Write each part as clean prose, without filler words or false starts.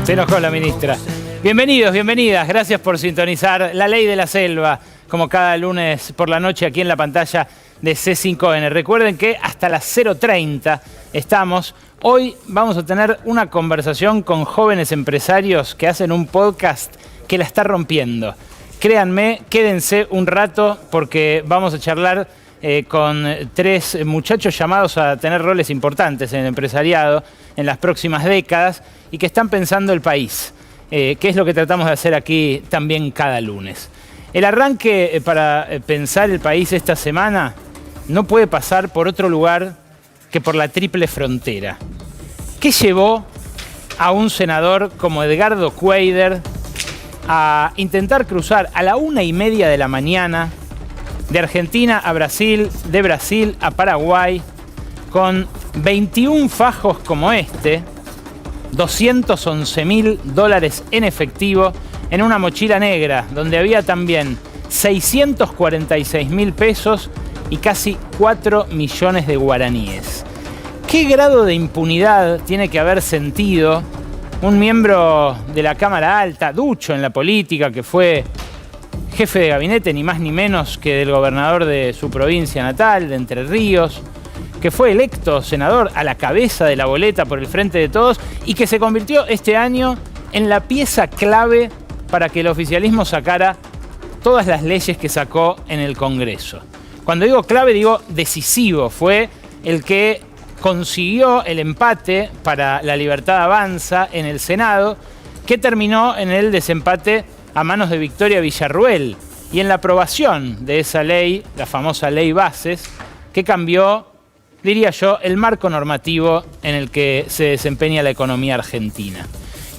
Se enojó la ministra. Bienvenidos, bienvenidas. Gracias por sintonizar La Ley de la Selva, como cada lunes por la noche aquí en la pantalla de C5N. Recuerden que hasta las 0:30 estamos. Hoy vamos a tener una conversación con jóvenes empresarios que hacen un podcast que la está rompiendo. Créanme, quédense un rato porque vamos a charlar con tres muchachos llamados a tener roles importantes en el empresariado en las próximas décadas y que están pensando el país, que es lo que tratamos de hacer aquí también cada lunes. El arranque para pensar el país esta semana no puede pasar por otro lugar que por la triple frontera. ¿Qué llevó a un senador como Edgardo Cuéllar a intentar cruzar a la 1:30 de la mañana de Argentina a Brasil, de Brasil a Paraguay, con 21 fajos como este, $211.000 en efectivo, en una mochila negra, donde había también 646.000 pesos y casi 4 millones de guaraníes? ¿Qué grado de impunidad tiene que haber sentido un miembro de la Cámara Alta, ducho en la política, que fue jefe de gabinete ni más ni menos que del gobernador de su provincia natal, de Entre Ríos, que fue electo senador a la cabeza de la boleta por el Frente de Todos y que se convirtió este año en la pieza clave para que el oficialismo sacara todas las leyes que sacó en el Congreso? Cuando digo clave, digo decisivo. Fue el que consiguió el empate para La Libertad Avanza en el Senado, que terminó en el desempate a manos de Victoria Villarruel y en la aprobación de esa ley, la famosa Ley Bases, que cambió, diría yo, el marco normativo en el que se desempeña la economía argentina.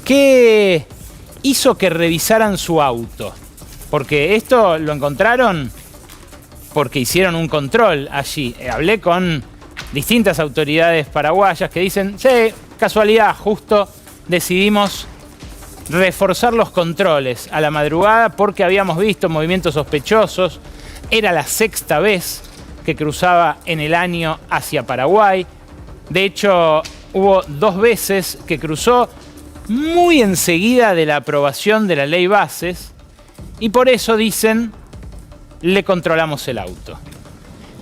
¿Qué hizo que revisaran su auto? Porque esto lo encontraron porque hicieron un control allí. Hablé con distintas autoridades paraguayas que dicen, sí, casualidad, justo decidimos reforzar los controles a la madrugada porque habíamos visto movimientos sospechosos. Era la 6ª vez que cruzaba en el año hacia Paraguay. De hecho, hubo 2 veces que cruzó muy enseguida de la aprobación de la Ley Bases y por eso dicen, le controlamos el auto.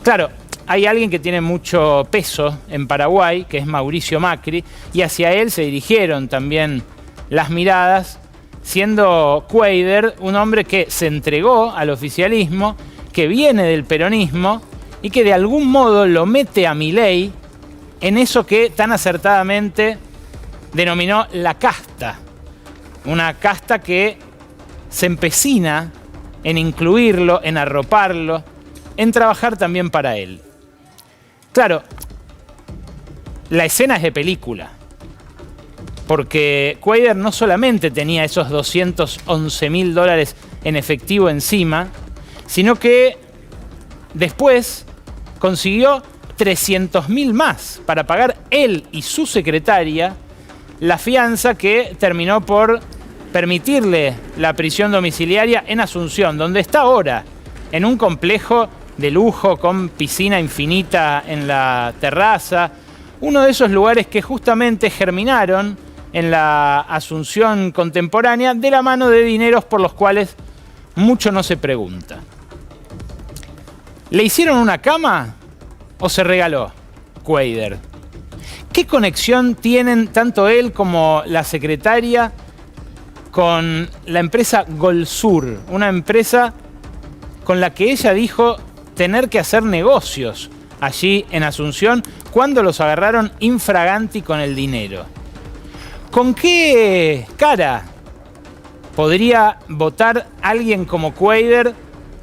Claro, hay alguien que tiene mucho peso en Paraguay, que es Mauricio Macri, y hacia él se dirigieron también las miradas, siendo Cuéllar un hombre que se entregó al oficialismo, que viene del peronismo y que de algún modo lo mete a Milei en eso que tan acertadamente denominó la casta. Una casta que se empecina en incluirlo, en arroparlo, en trabajar también para él. Claro, la escena es de película, porque Cuéllar no solamente tenía esos $211.000 en efectivo encima, sino que después consiguió 300.000 más para pagar él y su secretaria la fianza que terminó por permitirle la prisión domiciliaria en Asunción, donde está ahora, en un complejo de lujo con piscina infinita en la terraza, uno de esos lugares que justamente germinaron en la Asunción contemporánea de la mano de dineros por los cuales mucho no se pregunta. ¿Le hicieron una cama o se regaló Cuéllar? ¿Qué conexión tienen tanto él como la secretaria con la empresa Golsur, una empresa con la que ella dijo tener que hacer negocios allí en Asunción cuando los agarraron infraganti con el dinero? ¿Con qué cara podría votar alguien como Cuéllar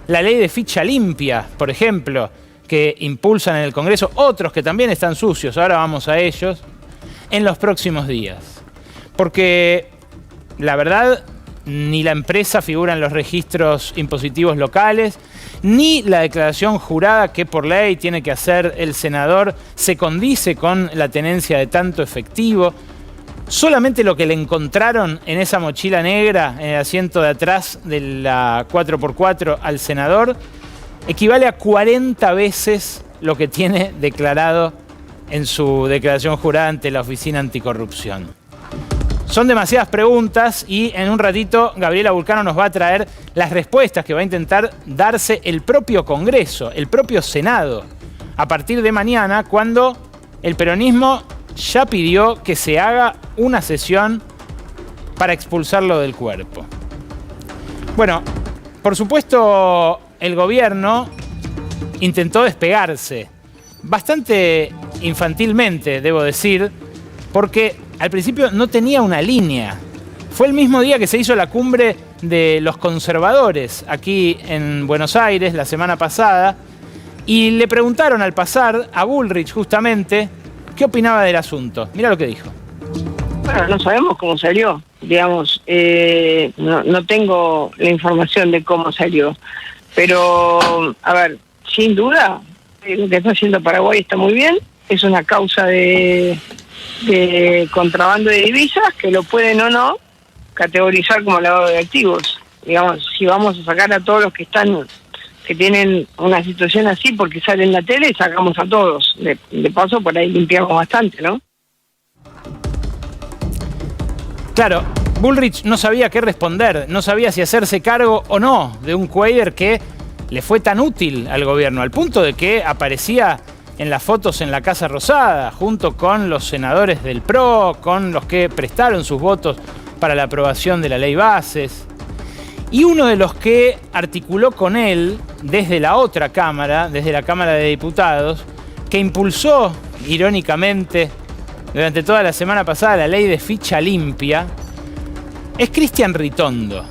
la ley de ficha limpia, por ejemplo, que impulsan en el Congreso, otros que también están sucios, ahora vamos a ellos, en los próximos días? Porque la verdad, ni la empresa figura en los registros impositivos locales, ni la declaración jurada que por ley tiene que hacer el senador se condice con la tenencia de tanto efectivo. Solamente lo que le encontraron en esa mochila negra, en el asiento de atrás de la 4x4 al senador, equivale a 40 veces lo que tiene declarado en su declaración jurada ante la Oficina Anticorrupción. Son demasiadas preguntas y en un ratito Gabriela Vulcano nos va a traer las respuestas que va a intentar darse el propio Congreso, el propio Senado, a partir de mañana, cuando el peronismo ya pidió que se haga una sesión para expulsarlo del cuerpo. Bueno, por supuesto, el gobierno intentó despegarse, bastante infantilmente, debo decir, porque al principio no tenía una línea. Fue el mismo día que se hizo la cumbre de los conservadores aquí en Buenos Aires la semana pasada y le preguntaron al pasar a Bullrich justamente qué opinaba del asunto. Mira lo que dijo. Bueno, no sabemos cómo salió, digamos, no tengo la información de cómo salió, pero, a ver, sin duda, lo que está haciendo Paraguay está muy bien, es una causa de contrabando de divisas que lo pueden o no categorizar como lavado de activos. Digamos, si vamos a sacar a todos los que tienen una situación así porque sale en la tele, sacamos a todos. De paso, por ahí limpiamos bastante, ¿no? Claro, Bullrich no sabía qué responder, no sabía si hacerse cargo o no de un Cuéllar que le fue tan útil al gobierno, al punto de que aparecía en las fotos en la Casa Rosada, junto con los senadores del PRO, con los que prestaron sus votos para la aprobación de la ley Bases. Y uno de los que articuló con él desde la otra Cámara, desde la Cámara de Diputados, que impulsó, irónicamente, durante toda la semana pasada la ley de ficha limpia, es Cristian Ritondo.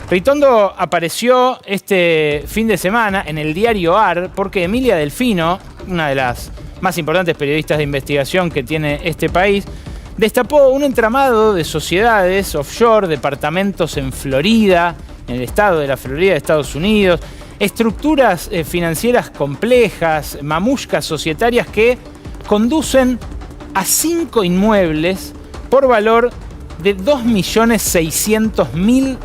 Ritondo apareció este fin de semana en el diario AR porque Emilia Delfino, una de las más importantes periodistas de investigación que tiene este país, destapó un entramado de sociedades offshore, departamentos en Florida, en el estado de la Florida de Estados Unidos, estructuras financieras complejas, mamushkas societarias que conducen a 5 inmuebles por valor de $2.600.000.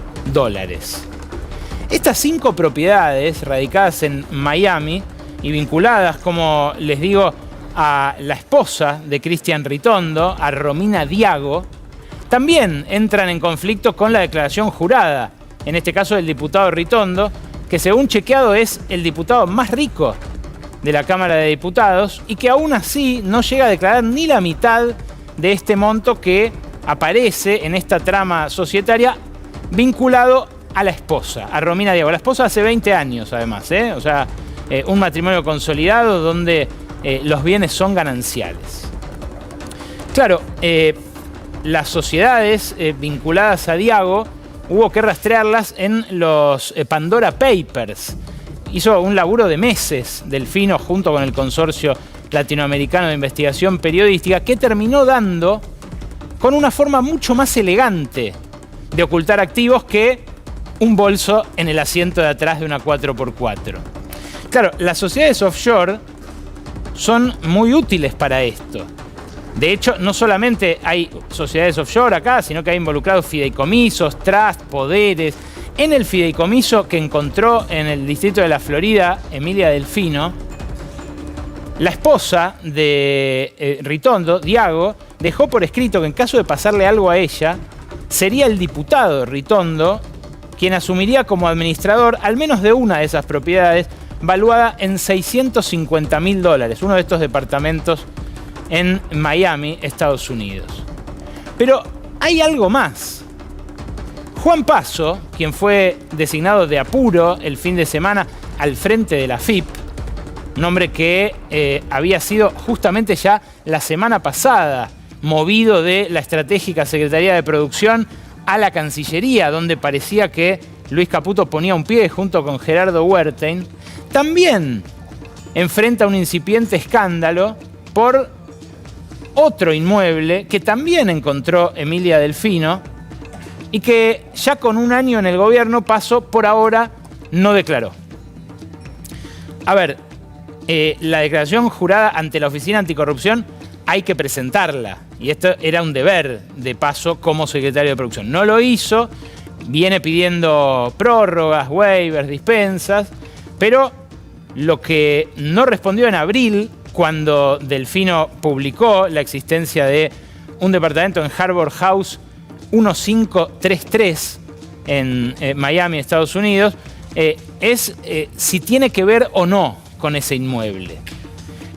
Estas 5 propiedades radicadas en Miami y vinculadas, como les digo, a la esposa de Cristian Ritondo, a Romina Diago, también entran en conflicto con la declaración jurada, en este caso del diputado Ritondo, que según chequeado es el diputado más rico de la Cámara de Diputados y que aún así no llega a declarar ni la mitad de este monto que aparece en esta trama societaria vinculado a la esposa, a Romina Diago. La esposa hace 20 años además, o sea, un matrimonio consolidado donde los bienes son gananciales. Claro, las sociedades vinculadas a Diago hubo que rastrearlas en los Pandora Papers. Hizo un laburo de meses Delfino junto con el Consorcio Latinoamericano de Investigación Periodística que terminó dando con una forma mucho más elegante de ocultar activos que un bolso en el asiento de atrás de una 4x4. Claro, las sociedades offshore son muy útiles para esto. De hecho, no solamente hay sociedades offshore acá, sino que hay involucrados fideicomisos, trusts, poderes. En el fideicomiso que encontró en el distrito de la Florida, Emilia Delfino, la esposa de Ritondo, Diago, dejó por escrito que en caso de pasarle algo a ella, sería el diputado Ritondo quien asumiría como administrador al menos de una de esas propiedades, valuada en $650.000, uno de estos departamentos en Miami, Estados Unidos. Pero hay algo más. Juan Paso, quien fue designado de apuro el fin de semana al frente de la FIP, un hombre que había sido justamente ya la semana pasada movido de la estratégica Secretaría de Producción a la Cancillería, donde parecía que Luis Caputo ponía un pie junto con Gerardo Wertheim, también enfrenta un incipiente escándalo por otro inmueble que también encontró Emilia Delfino y que ya con un año en el gobierno Paso por ahora no declaró. A ver, la declaración jurada ante la Oficina Anticorrupción hay que presentarla y esto era un deber de Paso como secretario de Producción. No lo hizo, viene pidiendo prórrogas, waivers, dispensas, pero lo que no respondió en abril, cuando Delfino publicó la existencia de un departamento en Harbor House 1533 en Miami, Estados Unidos, es si tiene que ver o no con ese inmueble.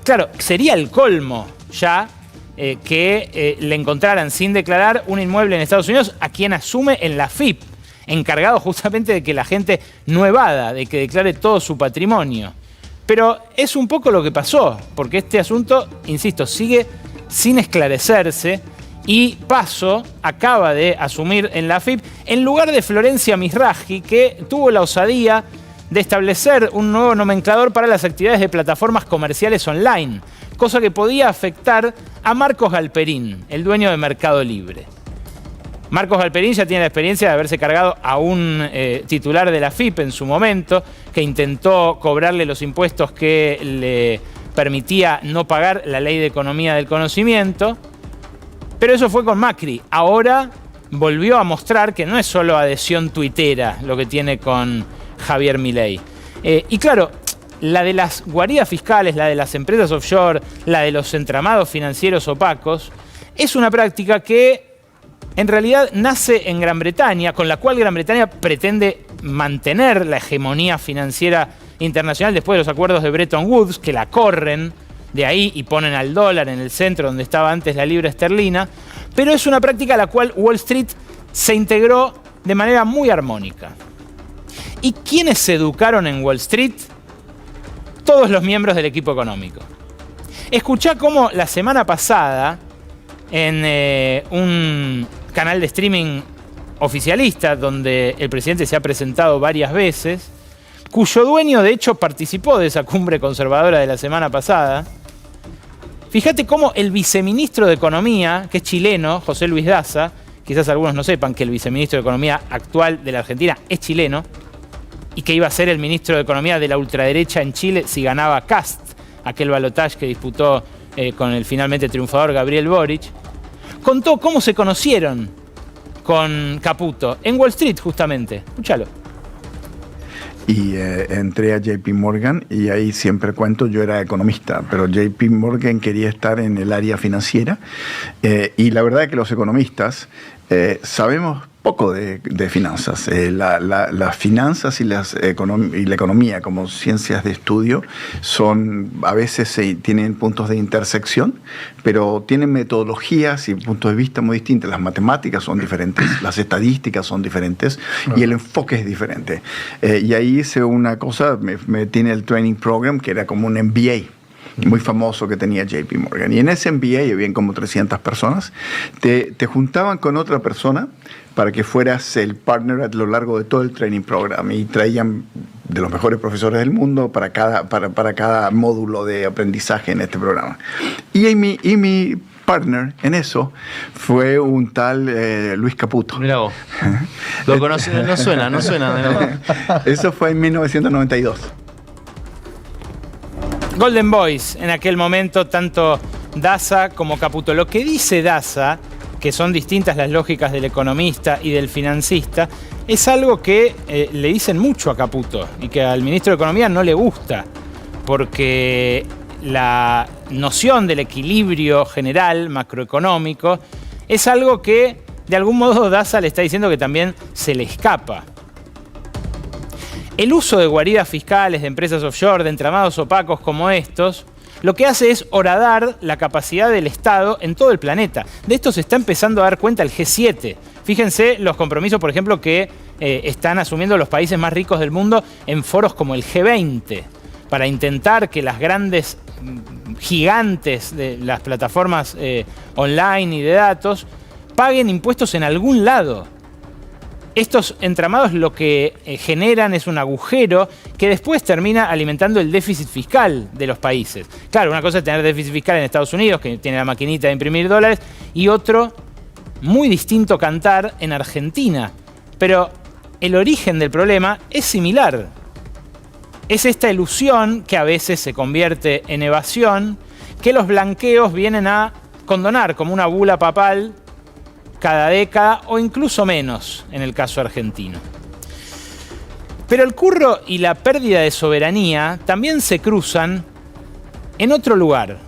Claro, sería el colmo ya que le encontraran sin declarar un inmueble en Estados Unidos a quien asume en la FIP, encargado justamente de que la gente no evada, de que declare todo su patrimonio. Pero es un poco lo que pasó, porque este asunto, insisto, sigue sin esclarecerse y Paso acaba de asumir en la FIP en lugar de Florencia Mizrahi, que tuvo la osadía de establecer un nuevo nomenclador para las actividades de plataformas comerciales online, cosa que podía afectar a Marcos Galperín, el dueño de Mercado Libre. Marcos Galperín ya tiene la experiencia de haberse cargado a un titular de la FIP en su momento, que intentó cobrarle los impuestos que le permitía no pagar la Ley de Economía del Conocimiento, pero eso fue con Macri. Ahora volvió a mostrar que no es solo adhesión tuitera lo que tiene con Javier Milei. Y claro, la de las guaridas fiscales, la de las empresas offshore, la de los entramados financieros opacos, es una práctica que en realidad nace en Gran Bretaña, con la cual Gran Bretaña pretende mantener la hegemonía financiera internacional después de los acuerdos de Bretton Woods, que la corren de ahí y ponen al dólar en el centro donde estaba antes la libra esterlina, pero es una práctica a la cual Wall Street se integró de manera muy armónica. ¿Y quiénes se educaron en Wall Street? Todos los miembros del equipo económico. Escuchá cómo la semana pasada, en un canal de streaming oficialista, donde el presidente se ha presentado varias veces, cuyo dueño de hecho participó de esa cumbre conservadora de la semana pasada, fíjate cómo el viceministro de Economía, que es chileno, José Luis Daza, quizás algunos no sepan que el viceministro de Economía actual de la Argentina es chileno, y que iba a ser el ministro de Economía de la ultraderecha en Chile si ganaba Kast, aquel balotaje que disputó con el finalmente triunfador Gabriel Boric, contó cómo se conocieron con Caputo en Wall Street justamente. Escúchalo. Y entré a JP Morgan y ahí siempre cuento, yo era economista, pero JP Morgan quería estar en el área financiera y la verdad es que los economistas sabemos poco de finanzas. Las finanzas y la economía como ciencias de estudio a veces tienen puntos de intersección, pero tienen metodologías y puntos de vista muy distintos. Las matemáticas son diferentes, las estadísticas son diferentes y el enfoque es diferente. Y ahí hice una cosa, me tiene el training program que era como un MBA. Muy famoso que tenía JP Morgan. Y en ese MBA habían como 300 personas. Te juntaban con otra persona para que fueras el partner a lo largo de todo el training program. Y traían de los mejores profesores del mundo para cada módulo de aprendizaje en este programa. Y mi partner en eso fue un tal Luis Caputo. Mirá vos. Lo conocí, no suena de nuevo. Eso fue en 1992. Golden Boys, en aquel momento, tanto Daza como Caputo. Lo que dice Daza, que son distintas las lógicas del economista y del financista, es algo que le dicen mucho a Caputo y que al ministro de Economía no le gusta, porque la noción del equilibrio general macroeconómico es algo que de algún modo Daza le está diciendo que también se le escapa. El uso de guaridas fiscales, de empresas offshore, de entramados opacos como estos, lo que hace es horadar la capacidad del Estado en todo el planeta. De esto se está empezando a dar cuenta el G7. Fíjense los compromisos, por ejemplo, que están asumiendo los países más ricos del mundo en foros como el G20, para intentar que las grandes gigantes de las plataformas online y de datos paguen impuestos en algún lado. Estos entramados lo que generan es un agujero que después termina alimentando el déficit fiscal de los países. Claro, una cosa es tener déficit fiscal en Estados Unidos, que tiene la maquinita de imprimir dólares, y otro, muy distinto cantar, en Argentina. Pero el origen del problema es similar. Es esta ilusión, que a veces se convierte en evasión, que los blanqueos vienen a condonar como una bula papal cada década o incluso menos en el caso argentino. Pero el curro y la pérdida de soberanía también se cruzan en otro lugar.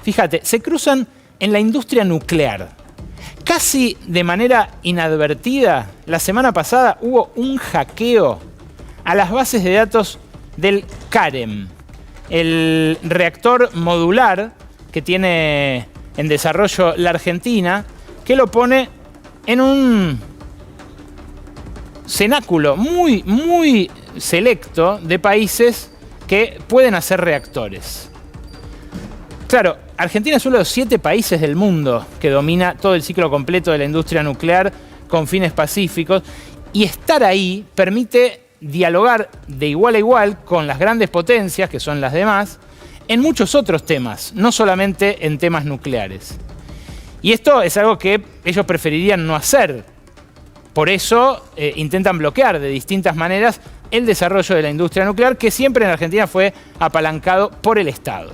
Fíjate, se cruzan en la industria nuclear. Casi de manera inadvertida, la semana pasada hubo un hackeo a las bases de datos del CAREM, el reactor modular que tiene en desarrollo la Argentina, que lo pone en un cenáculo muy, muy selecto de países que pueden hacer reactores. Claro, Argentina es uno de los 7 países del mundo que domina todo el ciclo completo de la industria nuclear con fines pacíficos, y estar ahí permite dialogar de igual a igual con las grandes potencias, que son las demás, en muchos otros temas, no solamente en temas nucleares. Y esto es algo que ellos preferirían no hacer. Por eso intentan bloquear de distintas maneras el desarrollo de la industria nuclear, que siempre en Argentina fue apalancado por el Estado.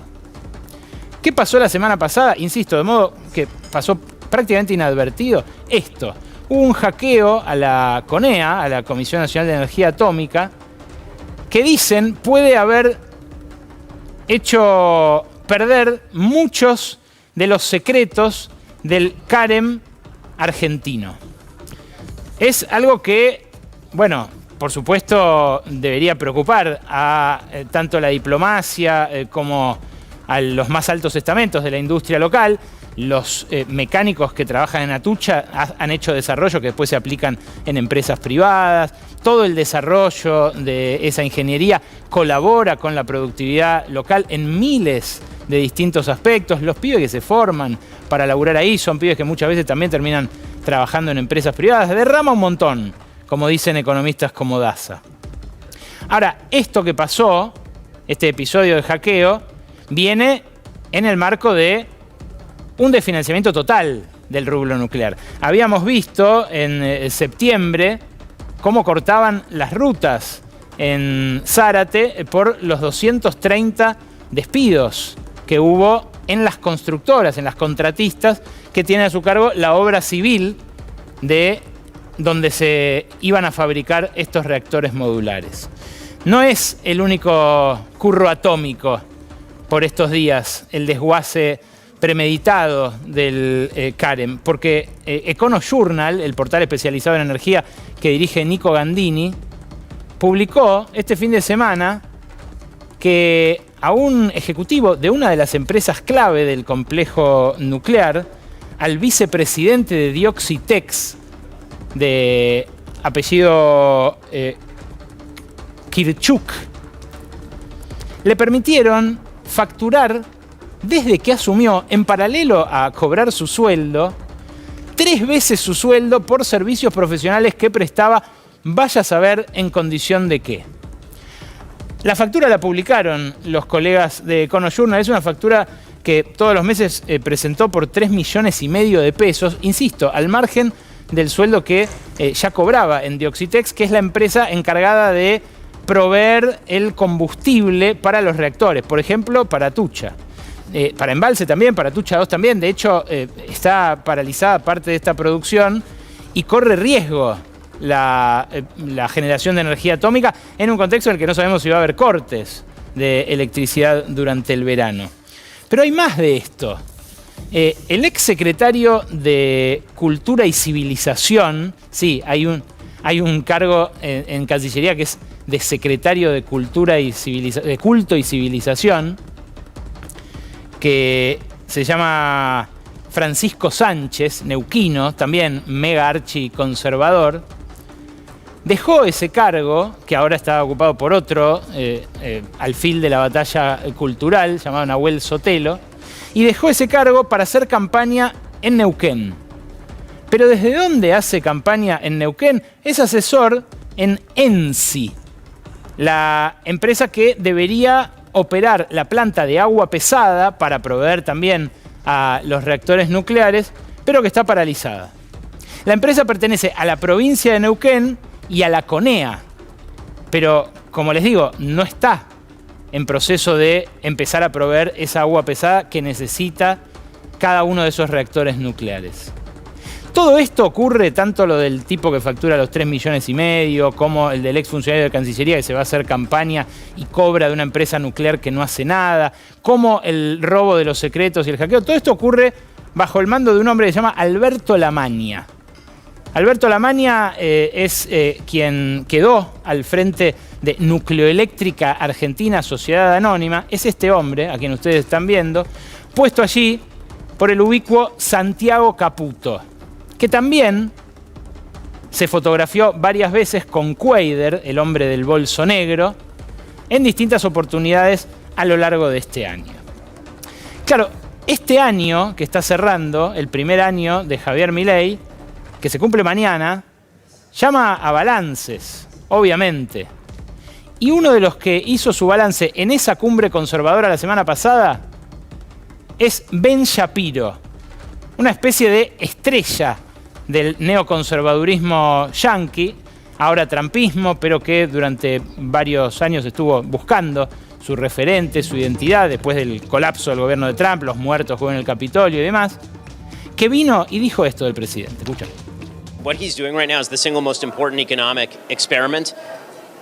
¿Qué pasó la semana pasada? Insisto, de modo que pasó prácticamente inadvertido. Esto, hubo un hackeo a la CONEA, a la Comisión Nacional de Energía Atómica, que dicen puede haber hecho perder muchos de los secretos del CAREM argentino. Es algo que, bueno, por supuesto debería preocupar a tanto la diplomacia como a los más altos estamentos de la industria local. Los mecánicos que trabajan en Atucha han hecho desarrollo que después se aplican en empresas privadas. Todo el desarrollo de esa ingeniería colabora con la productividad local en miles de distintos aspectos. Los pibes que se forman para laburar ahí son pibes que muchas veces también terminan trabajando en empresas privadas. Derrama un montón, como dicen economistas como Daza. Ahora, esto que pasó, este episodio de hackeo, viene en el marco de un desfinanciamiento total del rubro nuclear. Habíamos visto en septiembre cómo cortaban las rutas en Zárate por los 230 despidos que hubo en las constructoras, en las contratistas que tienen a su cargo la obra civil de donde se iban a fabricar estos reactores modulares. No es el único curro atómico por estos días, el desguace premeditado del CAREM, porque EconoJournal, el portal especializado en energía que dirige Nico Gandini, publicó este fin de semana que a un ejecutivo de una de las empresas clave del complejo nuclear, al vicepresidente de Dioxitex, de apellido Kirchuk, le permitieron facturar desde que asumió, en paralelo a cobrar su sueldo, 3 veces su sueldo por servicios profesionales que prestaba, vaya a saber en condición de qué. La factura la publicaron los colegas de EconoJournal, es una factura que todos los meses presentó por 3,5 millones de pesos, insisto, al margen del sueldo que ya cobraba en Dioxitex, que es la empresa encargada de proveer el combustible para los reactores, por ejemplo, para Atucha. Para Embalse también, para Atucha 2 también. De hecho, está paralizada parte de esta producción y corre riesgo la generación de energía atómica en un contexto en el que no sabemos si va a haber cortes de electricidad durante el verano. Pero hay más de esto. El exsecretario de Cultura y Civilización, sí, hay un cargo en Cancillería que es de secretario de Cultura y de Culto y Civilización, que se llama Francisco Sánchez, neuquino, también mega archiconservador, dejó ese cargo, que ahora está ocupado por otro alfil de la batalla cultural, llamado Nahuel Sotelo, y dejó ese cargo para hacer campaña en Neuquén. Pero ¿desde dónde hace campaña en Neuquén? Es asesor en ENSI, la empresa que debería operar la planta de agua pesada para proveer también a los reactores nucleares, pero que está paralizada. La empresa pertenece a la provincia de Neuquén y a la CONEA, pero como les digo, no está en proceso de empezar a proveer esa agua pesada que necesita cada uno de esos reactores nucleares. Todo esto ocurre, tanto lo del tipo que factura los 3,5 millones, como el del exfuncionario de Cancillería que se va a hacer campaña y cobra de una empresa nuclear que no hace nada, como el robo de los secretos y el hackeo. Todo esto ocurre bajo el mando de un hombre que se llama Alberto Lamagna. Alberto Lamagna es quien quedó al frente de Nucleoeléctrica Argentina Sociedad Anónima. Es este hombre, a quien ustedes están viendo, puesto allí por el ubicuo Santiago Caputo, que también se fotografió varias veces con Quader, el hombre del bolso negro, en distintas oportunidades a lo largo de este año. Claro, este año que está cerrando, el primer año de Javier Milei, que se cumple mañana, llama a balances, obviamente. Y uno de los que hizo su balance en esa cumbre conservadora la semana pasada es Ben Shapiro, una especie de estrella del neoconservadurismo yanqui, ahora trumpismo, pero que durante varios años estuvo buscando su referente, su identidad, después del colapso del gobierno de Trump, los muertos en el Capitolio y demás, que vino y dijo esto del presidente. Escucha. What he's doing right now is the single most important economic experiment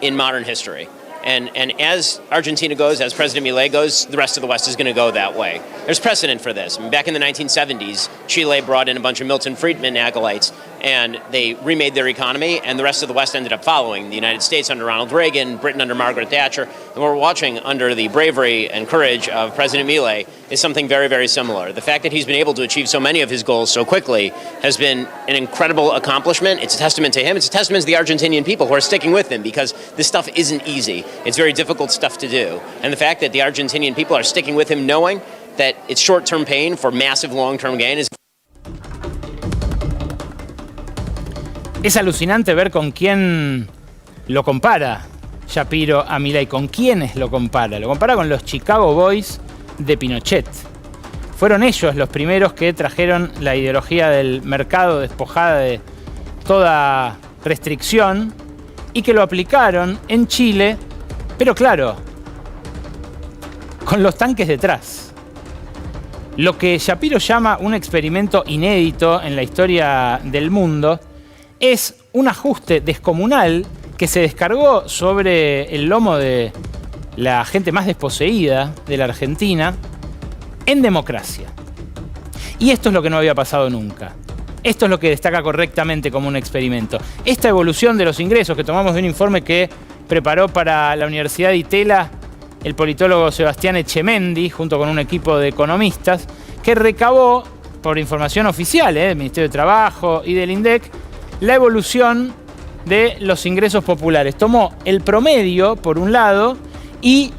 in modern history. And as Argentina goes, as President Milei goes, the rest of the West is going to go that way. There's precedent for this. I mean, back in the 1970s, Chile brought in a bunch of Milton Friedman acolytes, and they remade their economy, and the rest of the West ended up following. The United States under Ronald Reagan, Britain under Margaret Thatcher, and what we're watching under the bravery and courage of President Milei is something very, very similar. The fact that he's been able to achieve so many of his goals so quickly has been an incredible accomplishment. It's a testament to him. It's a testament to the Argentinian people who are sticking with him, because this stuff isn't easy. It's very difficult stuff to do. And the fact that the Argentinian people are sticking with him knowing that it's short-term pain for massive long-term gain is... Es alucinante ver con quién lo compara Shapiro a Milei. ¿Con quiénes lo compara? Lo compara con los Chicago Boys de Pinochet. Fueron ellos los primeros que trajeron la ideología del mercado despojada de toda restricción y que lo aplicaron en Chile, pero claro, con los tanques detrás. Lo que Shapiro llama un experimento inédito en la historia del mundo es un ajuste descomunal que se descargó sobre el lomo de la gente más desposeída de la Argentina en democracia. Y esto es lo que no había pasado nunca. Esto es lo que destaca correctamente como un experimento. Esta evolución de los ingresos que tomamos de un informe que preparó para la Universidad de Itela el politólogo Sebastián Echemendi, junto con un equipo de economistas, que recabó, por información oficial del Ministerio de Trabajo y del INDEC, la evolución de los ingresos populares. Tomó el promedio, por un lado, y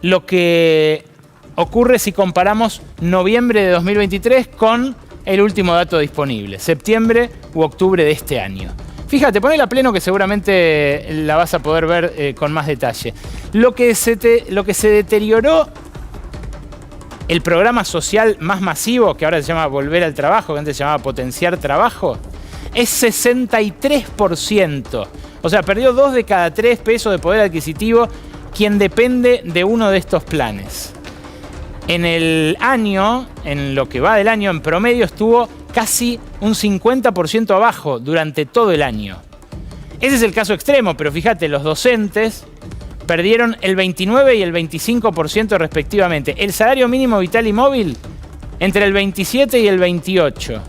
lo que ocurre si comparamos noviembre de 2023 con el último dato disponible, septiembre u octubre de este año. Fíjate, ponela a pleno que seguramente la vas a poder ver con más detalle. Lo que se deterioró, el programa social más masivo, que ahora se llama Volver al Trabajo, que antes se llamaba Potenciar Trabajo, es 63%. O sea, perdió 2 de cada 3 pesos de poder adquisitivo quien depende de uno de estos planes. En el año, en lo que va del año, en promedio estuvo casi un 50% abajo durante todo el año. Ese es el caso extremo, pero fíjate, los docentes perdieron el 29 y el 25% respectivamente. El salario mínimo vital y móvil entre el 27 y el 28.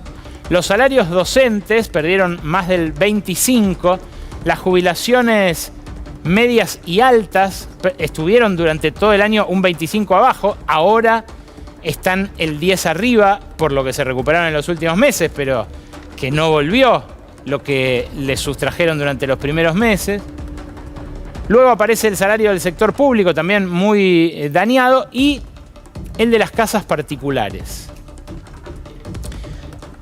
Los salarios docentes perdieron más del 25%. Las jubilaciones medias y altas estuvieron durante todo el año un 25% abajo. Ahora están el 10% arriba, por lo que se recuperaron en los últimos meses, pero que no volvió lo que les sustrajeron durante los primeros meses. Luego aparece el salario del sector público, también muy dañado, y el de las casas particulares.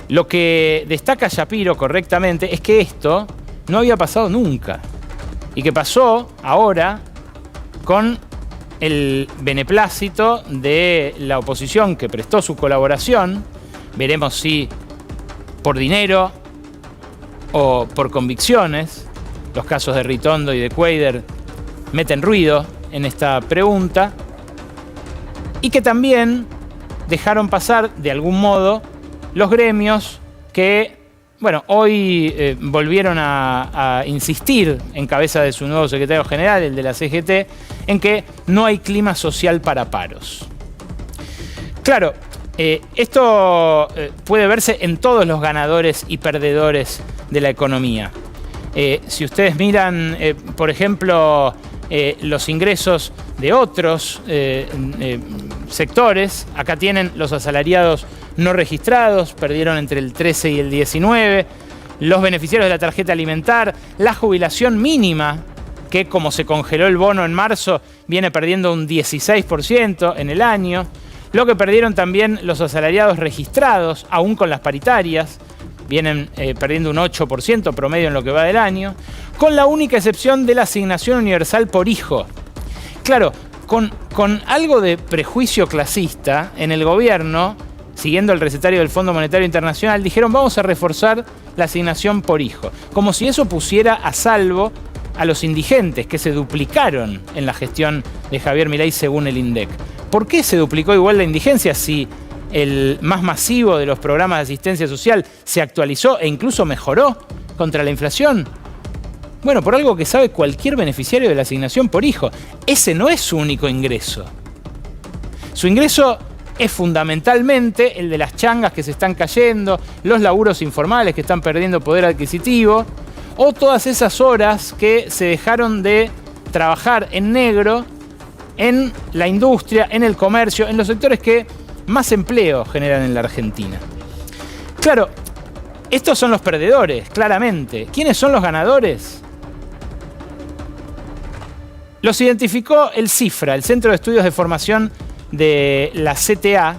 Lo que destaca Shapiro correctamente es que esto no había pasado nunca y que pasó ahora con el beneplácito de la oposición que prestó su colaboración. Veremos si por dinero o por convicciones. Los casos de Ritondo y de Quader meten ruido en esta pregunta, y que también dejaron pasar de algún modo los gremios que, bueno, hoy volvieron a insistir en cabeza de su nuevo secretario general, el de la CGT, en que no hay clima social para paros. Claro, Esto puede verse en todos los ganadores y perdedores de la economía. Si ustedes miran, por ejemplo, los ingresos de otros sectores, acá tienen los asalariados no registrados, perdieron entre el 13 y el 19, los beneficiarios de la tarjeta alimentar, la jubilación mínima, que como se congeló el bono en marzo, viene perdiendo un 16% en el año, lo que perdieron también los asalariados registrados, aún con las paritarias, vienen perdiendo un 8% promedio en lo que va del año, con la única excepción de la asignación universal por hijo. Claro, con algo de prejuicio clasista, en el gobierno, siguiendo el recetario del Fondo Monetario Internacional, dijeron vamos a reforzar la asignación por hijo, como si eso pusiera a salvo a los indigentes, que se duplicaron en la gestión de Javier Milei según el INDEC. ¿Por qué se duplicó igual la indigencia si el más masivo de los programas de asistencia social se actualizó e incluso mejoró contra la inflación? Bueno, por algo que sabe cualquier beneficiario de la asignación por hijo. Ese no es su único ingreso. Su ingreso es fundamentalmente el de las changas que se están cayendo, los laburos informales que están perdiendo poder adquisitivo, o todas esas horas que se dejaron de trabajar en negro en la industria, en el comercio, en los sectores que más empleo generan en la Argentina. Claro, estos son los perdedores, claramente. ¿Quiénes son los ganadores? Los identificó el CIFRA, el Centro de Estudios de Formación de la CTA,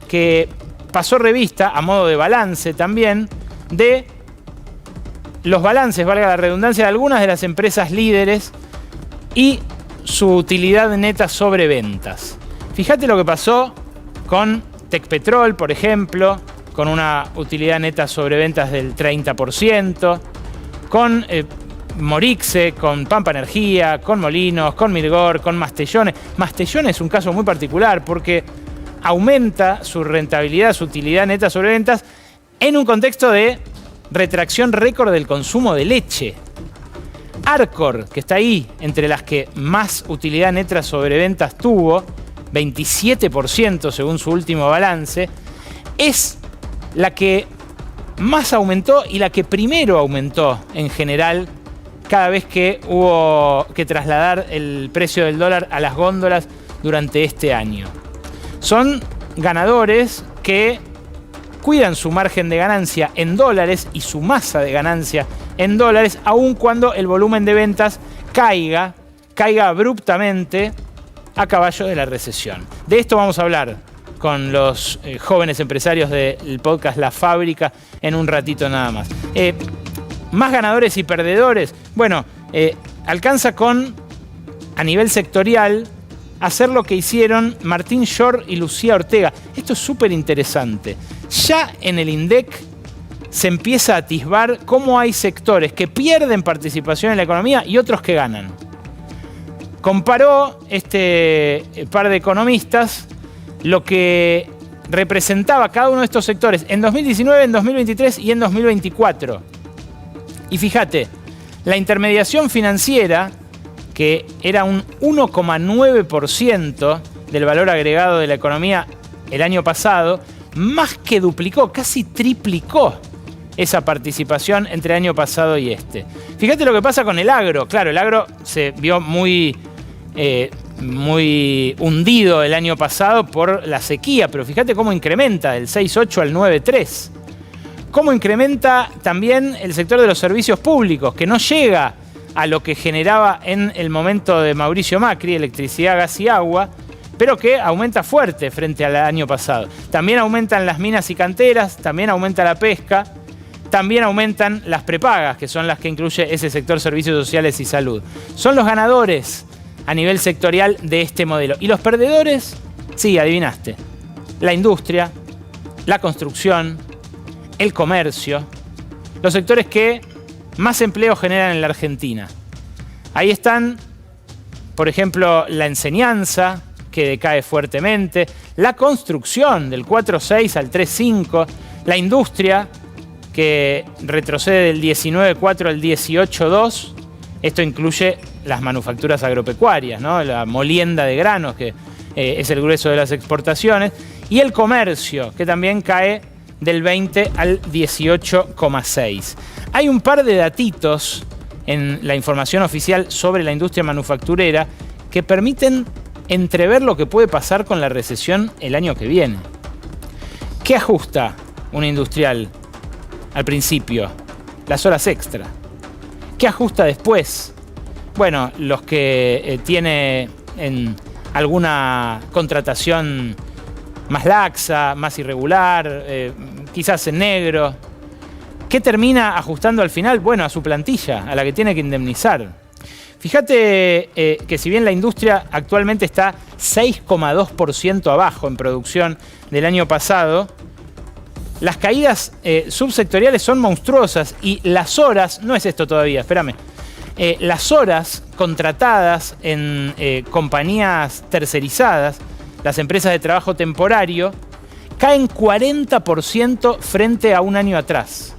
que pasó revista, a modo de balance también, de los balances, valga la redundancia, de algunas de las empresas líderes y su utilidad neta sobre ventas. Fíjate lo que pasó con Tecpetrol, por ejemplo, con una utilidad neta sobre ventas del 30%, con Morixe, con Pampa Energía, con Molinos, con Mirgor, con Mastellone. Mastellone es un caso muy particular porque aumenta su rentabilidad, su utilidad neta sobre ventas en un contexto de retracción récord del consumo de leche. Arcor, que está ahí entre las que más utilidad neta sobre ventas tuvo, 27% según su último balance, es la que más aumentó y la que primero aumentó en general cada vez que hubo que trasladar el precio del dólar a las góndolas durante este año. Son ganadores que cuidan su margen de ganancia en dólares y su masa de ganancia en dólares, aun cuando el volumen de ventas caiga abruptamente a caballo de la recesión. De esto vamos a hablar con los jóvenes empresarios del podcast La Fábrica en un ratito nada más. Más ganadores y perdedores. Bueno, alcanza con, a nivel sectorial, hacer lo que hicieron Martín Shor y Lucía Ortega. Esto es súper interesante. Ya en el INDEC se empieza a atisbar cómo hay sectores que pierden participación en la economía y otros que ganan. Comparó este par de economistas lo que representaba cada uno de estos sectores en 2019, en 2023 y en 2024. Y fíjate, la intermediación financiera, que era un 1,9% del valor agregado de la economía el año pasado, más que duplicó, casi triplicó esa participación entre el año pasado y este. Fíjate lo que pasa con el agro. Claro, el agro se vio muy hundido el año pasado por la sequía, pero fíjate cómo incrementa del 6,8 al 9,3. Cómo incrementa también el sector de los servicios públicos, que no llega a lo que generaba en el momento de Mauricio Macri, electricidad, gas y agua, pero que aumenta fuerte frente al año pasado. También aumentan las minas y canteras, también aumenta la pesca, también aumentan las prepagas, que son las que incluye ese sector servicios sociales y salud. Son los ganadores a nivel sectorial de este modelo. ¿Y los perdedores? Sí, adivinaste. La industria, la construcción, el comercio, los sectores que más empleo generan en la Argentina. Ahí están, por ejemplo, la enseñanza, que decae fuertemente, la construcción del 4,6 al 3,5, la industria, que retrocede del 19,4 al 18,2. Esto incluye las manufacturas agropecuarias, ¿no? La molienda de granos, que es el grueso de las exportaciones. Y el comercio, que también cae del 20 al 18,6. Hay un par de datitos en la información oficial sobre la industria manufacturera que permiten entrever lo que puede pasar con la recesión el año que viene. ¿Qué ajusta un industrial al principio? Las horas extra. ¿Qué ajusta después? Bueno, los que tiene en alguna contratación más laxa, más irregular, quizás en negro. ¿Qué termina ajustando al final? Bueno, a su plantilla, a la que tiene que indemnizar. Fíjate que si bien la industria actualmente está 6,2% abajo en producción del año pasado, las caídas subsectoriales son monstruosas y las horas, no es esto todavía, espérame, las horas contratadas en compañías tercerizadas, las empresas de trabajo temporario, caen 40% frente a un año atrás.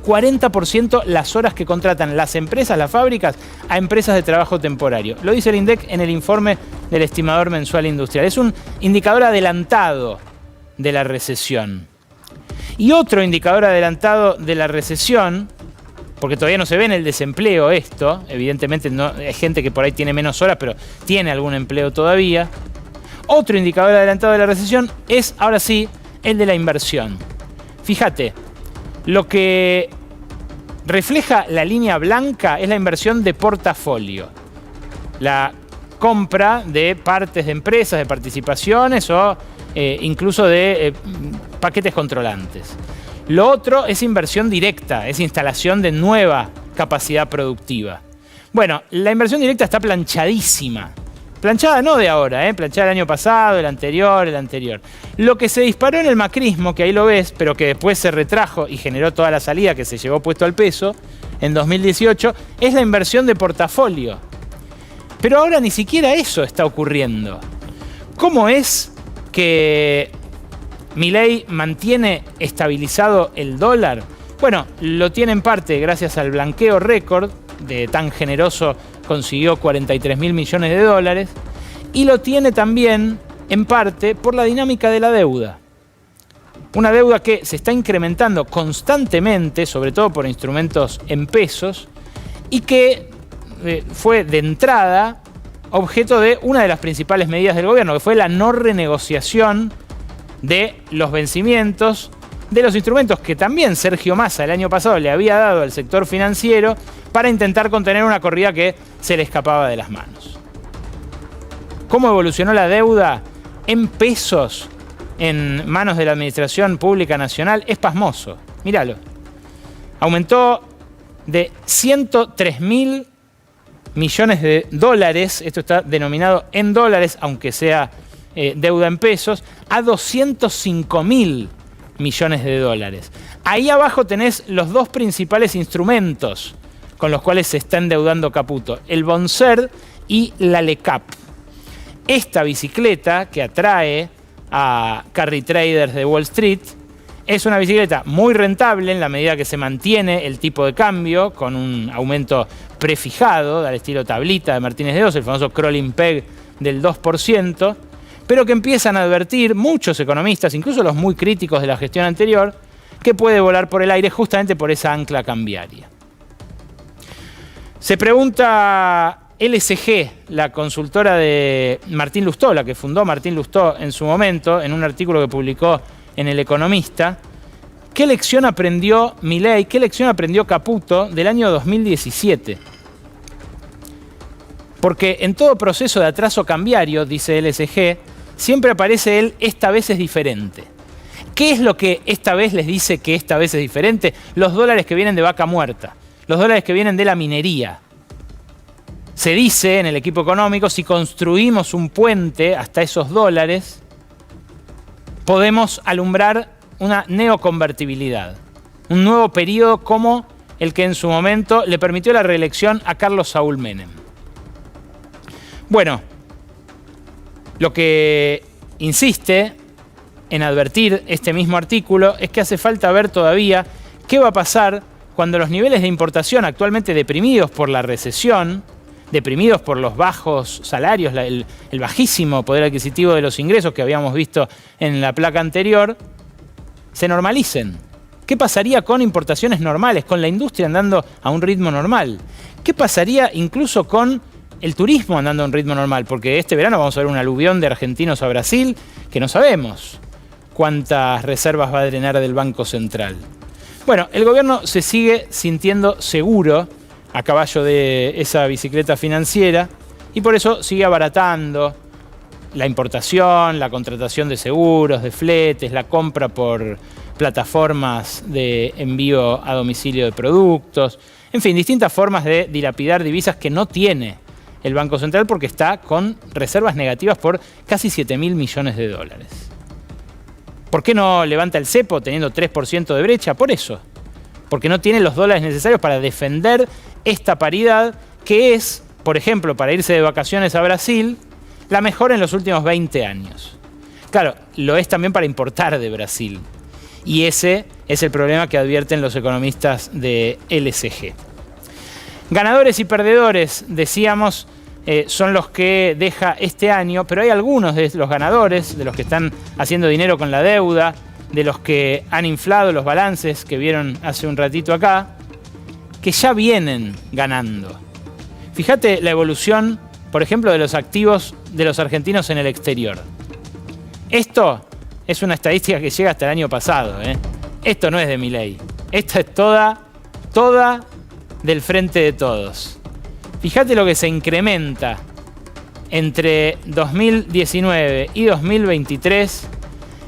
40% las horas que contratan las empresas, las fábricas, a empresas de trabajo temporario. Lo dice el INDEC en el informe del estimador mensual industrial. Es un indicador adelantado de la recesión. Y otro indicador adelantado de la recesión, porque todavía no se ve en el desempleo esto, evidentemente no, hay gente que por ahí tiene menos horas, pero tiene algún empleo todavía. Otro indicador adelantado de la recesión es, ahora sí, el de la inversión. Fíjate, lo que refleja la línea blanca es la inversión de portafolio. La compra de partes de empresas, de participaciones o incluso de paquetes controlantes. Lo otro es inversión directa, es instalación de nueva capacidad productiva. Bueno, la inversión directa está planchadísima. Planchada no de ahora, planchada el año pasado, el anterior. Lo que se disparó en el macrismo, que ahí lo ves, pero que después se retrajo y generó toda la salida que se llevó puesto al peso en 2018, es la inversión de portafolio. Pero ahora ni siquiera eso está ocurriendo. ¿Cómo es que Milei mantiene estabilizado el dólar? Bueno, lo tiene en parte gracias al blanqueo récord, de tan generoso consiguió 43.000 millones de dólares, y lo tiene también en parte por la dinámica de la deuda. Una deuda que se está incrementando constantemente, sobre todo por instrumentos en pesos, y que fue de entrada objeto de una de las principales medidas del gobierno, que fue la no renegociación de los vencimientos de los instrumentos que también Sergio Massa el año pasado le había dado al sector financiero para intentar contener una corrida que se le escapaba de las manos. ¿Cómo evolucionó la deuda en pesos en manos de la Administración Pública Nacional? Es pasmoso. Míralo. Aumentó de 103.000 millones de dólares, esto está denominado en dólares, aunque sea deuda en pesos, a 205.000 millones de dólares. Ahí abajo tenés los dos principales instrumentos con los cuales se está endeudando Caputo, el Bonserd y la LECAP. Esta bicicleta que atrae a carry traders de Wall Street es una bicicleta muy rentable en la medida que se mantiene el tipo de cambio con un aumento prefijado, al estilo tablita de Martínez de Oz, el famoso crawling peg del 2%, pero que empiezan a advertir muchos economistas, incluso los muy críticos de la gestión anterior, que puede volar por el aire justamente por esa ancla cambiaria. Se pregunta LSG, la consultora de Martín Lustó, la que fundó Martín Lustó en su momento, en un artículo que publicó en El Economista, ¿qué lección aprendió Milei, qué lección aprendió Caputo del año 2017? Porque en todo proceso de atraso cambiario, dice LSG, siempre aparece el "esta vez es diferente". ¿Qué es lo que esta vez les dice que esta vez es diferente? Los dólares que vienen de vaca muerta, los dólares que vienen de la minería. Se dice en el equipo económico, si construimos un puente hasta esos dólares, podemos alumbrar una neoconvertibilidad, un nuevo periodo como el que en su momento le permitió la reelección a Carlos Saúl Menem. Bueno, lo que insiste en advertir este mismo artículo es que hace falta ver todavía qué va a pasar cuando los niveles de importación actualmente deprimidos por la recesión deprimidos por los bajos salarios, el bajísimo poder adquisitivo de los ingresos que habíamos visto en la placa anterior, se normalicen. ¿Qué pasaría con importaciones normales, con la industria andando a un ritmo normal? ¿Qué pasaría incluso con el turismo andando a un ritmo normal? Porque este verano vamos a ver un aluvión de argentinos a Brasil que no sabemos cuántas reservas va a drenar del Banco Central. Bueno, el gobierno se sigue sintiendo seguro a caballo de esa bicicleta financiera y por eso sigue abaratando la importación, la contratación de seguros, de fletes, la compra por plataformas de envío a domicilio de productos, en fin, distintas formas de dilapidar divisas que no tiene el Banco Central porque está con reservas negativas por casi 7.000 millones de dólares. ¿Por qué no levanta el cepo teniendo 3% de brecha? Por eso. Porque no tiene los dólares necesarios para defender esta paridad que es, por ejemplo, para irse de vacaciones a Brasil, la mejor en los últimos 20 años. Claro, lo es también para importar de Brasil. Y ese es el problema que advierten los economistas de LSG. Ganadores y perdedores, decíamos, son los que deja este año, pero hay algunos de los ganadores, de los que están haciendo dinero con la deuda, de los que han inflado los balances que vieron hace un ratito acá, que ya vienen ganando. Fíjate la evolución, por ejemplo, de los activos de los argentinos en el exterior. Esto es una estadística que llega hasta el año pasado. Esto no es de Milei. Esta es toda del Frente de Todos. Fíjate lo que se incrementa entre 2019 y 2023.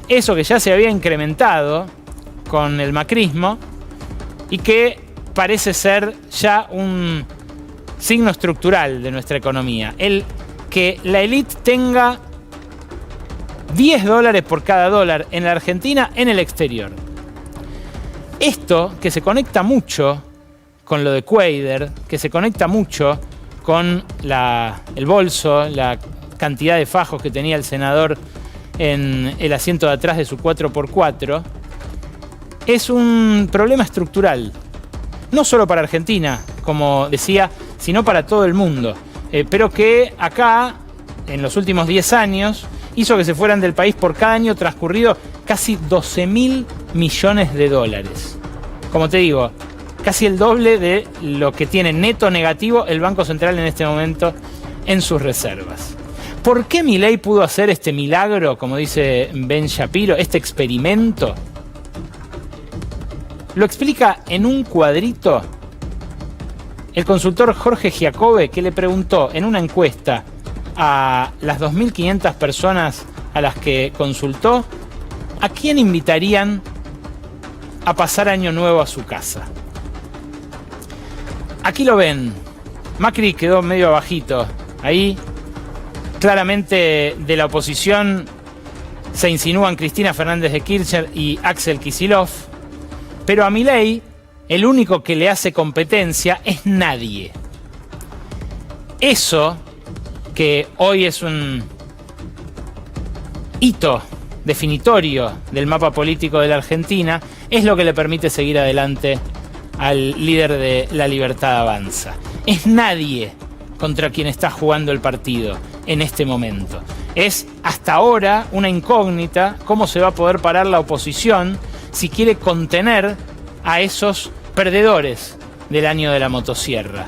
Eso que ya se había incrementado con el macrismo y que parece ser ya un signo estructural de nuestra economía. El que la élite tenga $10 por cada dólar en la Argentina en el exterior. Esto que se conecta mucho con lo de Quader, que se conecta mucho con el bolso, la cantidad de fajos que tenía el senador en el asiento de atrás de su 4x4, es un problema estructural. No solo para Argentina, como decía, sino para todo el mundo. Pero que acá, en los últimos 10 años, hizo que se fueran del país por cada año transcurrido casi 12.000 millones de dólares. Como te digo, casi el doble de lo que tiene neto negativo el Banco Central en este momento en sus reservas. ¿Por qué Milei pudo hacer este milagro, como dice Ben Shapiro, este experimento? Lo explica en un cuadrito el consultor Jorge Giacobbe, que le preguntó en una encuesta a las 2.500 personas a las que consultó a quién invitarían a pasar Año Nuevo a su casa. Aquí lo ven. Macri quedó medio abajito. Ahí, claramente de la oposición se insinúan Cristina Fernández de Kirchner y Axel Kicillof. Pero a Milei, el único que le hace competencia es nadie. Eso, que hoy es un hito definitorio del mapa político de la Argentina, es lo que le permite seguir adelante al líder de La Libertad Avanza. Es nadie contra quien está jugando el partido en este momento. Es hasta ahora una incógnita cómo se va a poder parar la oposición si quiere contener a esos perdedores del año de la motosierra.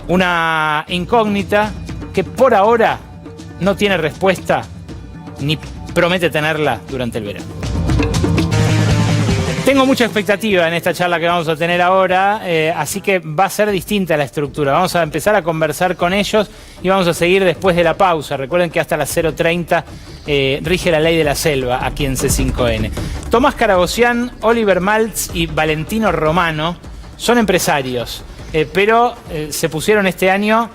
Una incógnita que por ahora no tiene respuesta ni promete tenerla durante el verano. Tengo mucha expectativa en esta charla que vamos a tener ahora, así que va a ser distinta la estructura. Vamos a empezar a conversar con ellos y vamos a seguir después de la pausa. Recuerden que hasta las 0:30 rige la ley de la selva aquí en C5N. Tomás Caragosian, Oliver Maltz y Valentino Romano son empresarios, pero se pusieron este año,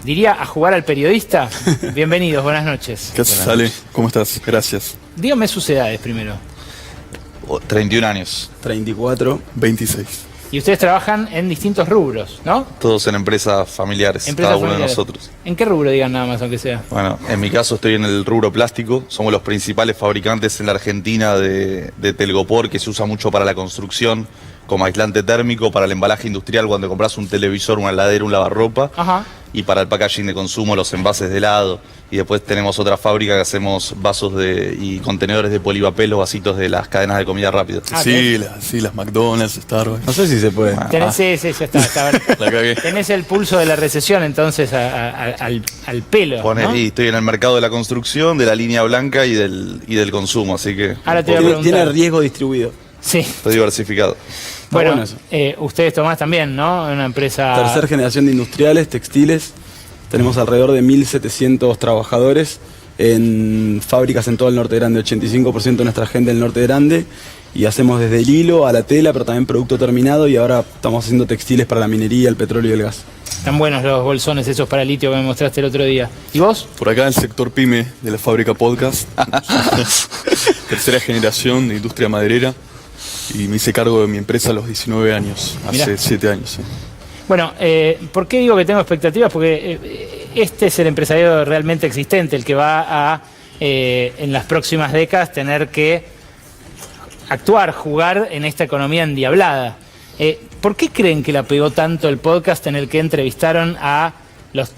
diría, a jugar al periodista. Bienvenidos, buenas noches. ¿Qué haces, Ale? ¿Cómo estás? Gracias. Dígame sus edades primero. 31 años. 34, 26. Y ustedes trabajan en distintos rubros, ¿no? Todos en empresas familiares, Empresas cada uno familiares. de nosotros. ¿En qué rubro, digan nada más, aunque sea? Bueno, en mi caso estoy en el rubro plástico. Somos los principales fabricantes en la Argentina de telgopor, que se usa mucho para la construcción, como aislante térmico, para el embalaje industrial cuando compras un televisor, una heladera, un lavarropa. Ajá. y para el packaging de consumo, los envases de helado. Y después tenemos otra fábrica que hacemos vasos y contenedores de polipapel, los vasitos de las cadenas de comida rápida. Sí, las McDonald's, Starbucks. No sé si se puede. Sí, ya está. La cagué. Tenés el pulso de la recesión entonces al pelo, ¿no? Y estoy en el mercado de la construcción, de la línea blanca y del consumo, así que Ahora te voy a preguntar. Tiene riesgo distribuido. Sí. estoy diversificado. Bueno, ustedes, Tomás, también, ¿no? Una empresa... Tercera generación de industriales, textiles. Tenemos alrededor de 1.700 trabajadores en fábricas en todo el Norte Grande, 85% de nuestra gente del Norte Grande. Y hacemos desde el hilo a la tela, pero también producto terminado. Y ahora estamos haciendo textiles para la minería, el petróleo y el gas. Están buenos los bolsones esos para litio que me mostraste el otro día. ¿Y vos? Por acá el sector PYME de la fábrica Podcast. Tercera generación de industria maderera. Y me hice cargo de mi empresa a los 19 años, hace Mirá. 7 años. Sí. Bueno, ¿por qué digo que tengo expectativas? Porque este es el empresariado realmente existente, el que va a, en las próximas décadas, tener que actuar, jugar en esta economía endiablada. ¿Por qué creen que la pegó tanto el podcast en el que entrevistaron a los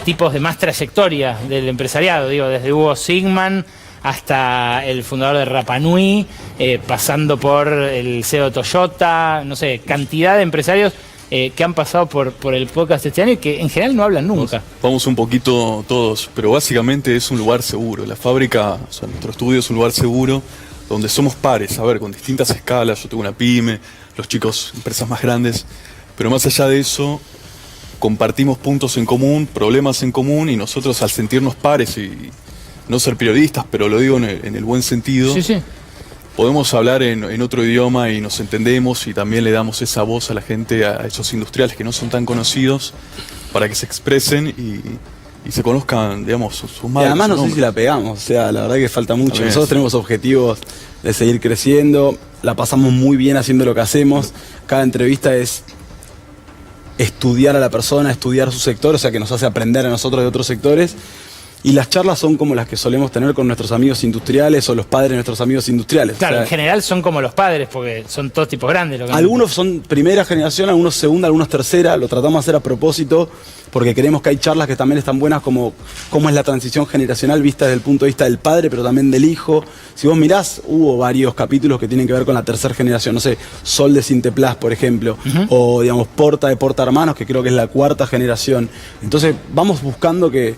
tipos de más trayectoria del empresariado? Digo, desde Hugo Sigman hasta el fundador de Rapa Nui, pasando por el CEO de Toyota, no sé, cantidad de empresarios que han pasado por el podcast este año y que en general no hablan nunca. Vamos un poquito todos, pero básicamente es un lugar seguro. La fábrica, o sea, nuestro estudio es un lugar seguro donde somos pares, a ver, con distintas escalas. Yo tengo una pyme, los chicos, empresas más grandes, pero más allá de eso, compartimos puntos en común, problemas en común, y nosotros, al sentirnos pares y no ser periodistas, pero lo digo en el buen sentido, Sí. podemos hablar en otro idioma y nos entendemos, y también le damos esa voz a la gente, a esos industriales que no son tan conocidos, para que se expresen y se conozcan, digamos, sus Y madres. además no sé sus si la pegamos, o sea, la verdad que falta mucho. También Nosotros sí. tenemos objetivos de seguir creciendo, la pasamos muy bien haciendo lo que hacemos. Cada entrevista es estudiar a la persona, estudiar su sector, o sea que nos hace aprender a nosotros de otros sectores. Y las charlas son como las que solemos tener con nuestros amigos industriales o los padres de nuestros amigos industriales. Claro, O sea, en general son como los padres, porque son todos tipos grandes. Lo que algunos son primera generación, algunos segunda, algunos tercera. Lo tratamos de hacer a propósito porque creemos que hay charlas que también están buenas, como cómo es la transición generacional vista desde el punto de vista del padre, pero también del hijo. Si vos mirás, hubo varios capítulos que tienen que ver con la tercera generación. No sé, Sol de Sinteplas, por ejemplo, o digamos Porta de Porta Hermanos, que creo que es la cuarta generación. Entonces vamos buscando que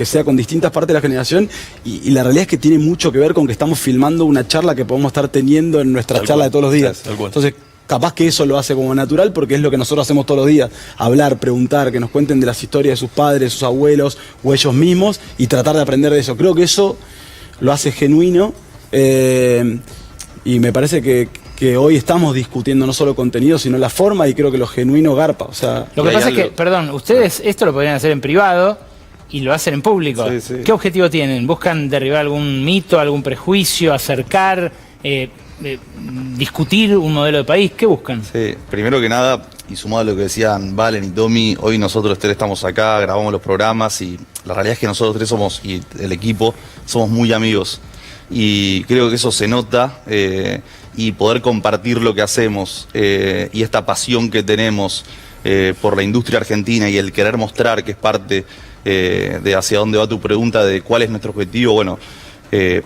sea con distintas partes de la generación, y la realidad es que tiene mucho que ver con que estamos filmando una charla que podemos estar teniendo en nuestra charla de todos los días. Tal cual. Entonces, capaz que eso lo hace como natural, porque es lo que nosotros hacemos todos los días: hablar, preguntar, que nos cuenten de las historias de sus padres, de sus abuelos o ellos mismos, y tratar de aprender de eso. Creo que eso lo hace genuino, y me parece que hoy estamos discutiendo no solo contenido, sino la forma, y creo que lo genuino garpa. O sea, Lo que Y hay pasa es que, algo- perdón, ustedes esto lo podrían hacer en privado y lo hacen en público. Sí, sí. ¿Qué objetivo tienen? ¿Buscan derribar algún mito, algún prejuicio, acercar, discutir un modelo de país? ¿Qué buscan? Sí, primero que nada, y sumado a lo que decían Valen y Tommy, hoy nosotros tres estamos acá, grabamos los programas, y la realidad es que nosotros tres somos, y el equipo, somos muy amigos. Y creo que eso se nota, y poder compartir lo que hacemos, y esta pasión que tenemos por la industria argentina, y el querer mostrar que es parte de hacia dónde va tu pregunta de cuál es nuestro objetivo. Bueno,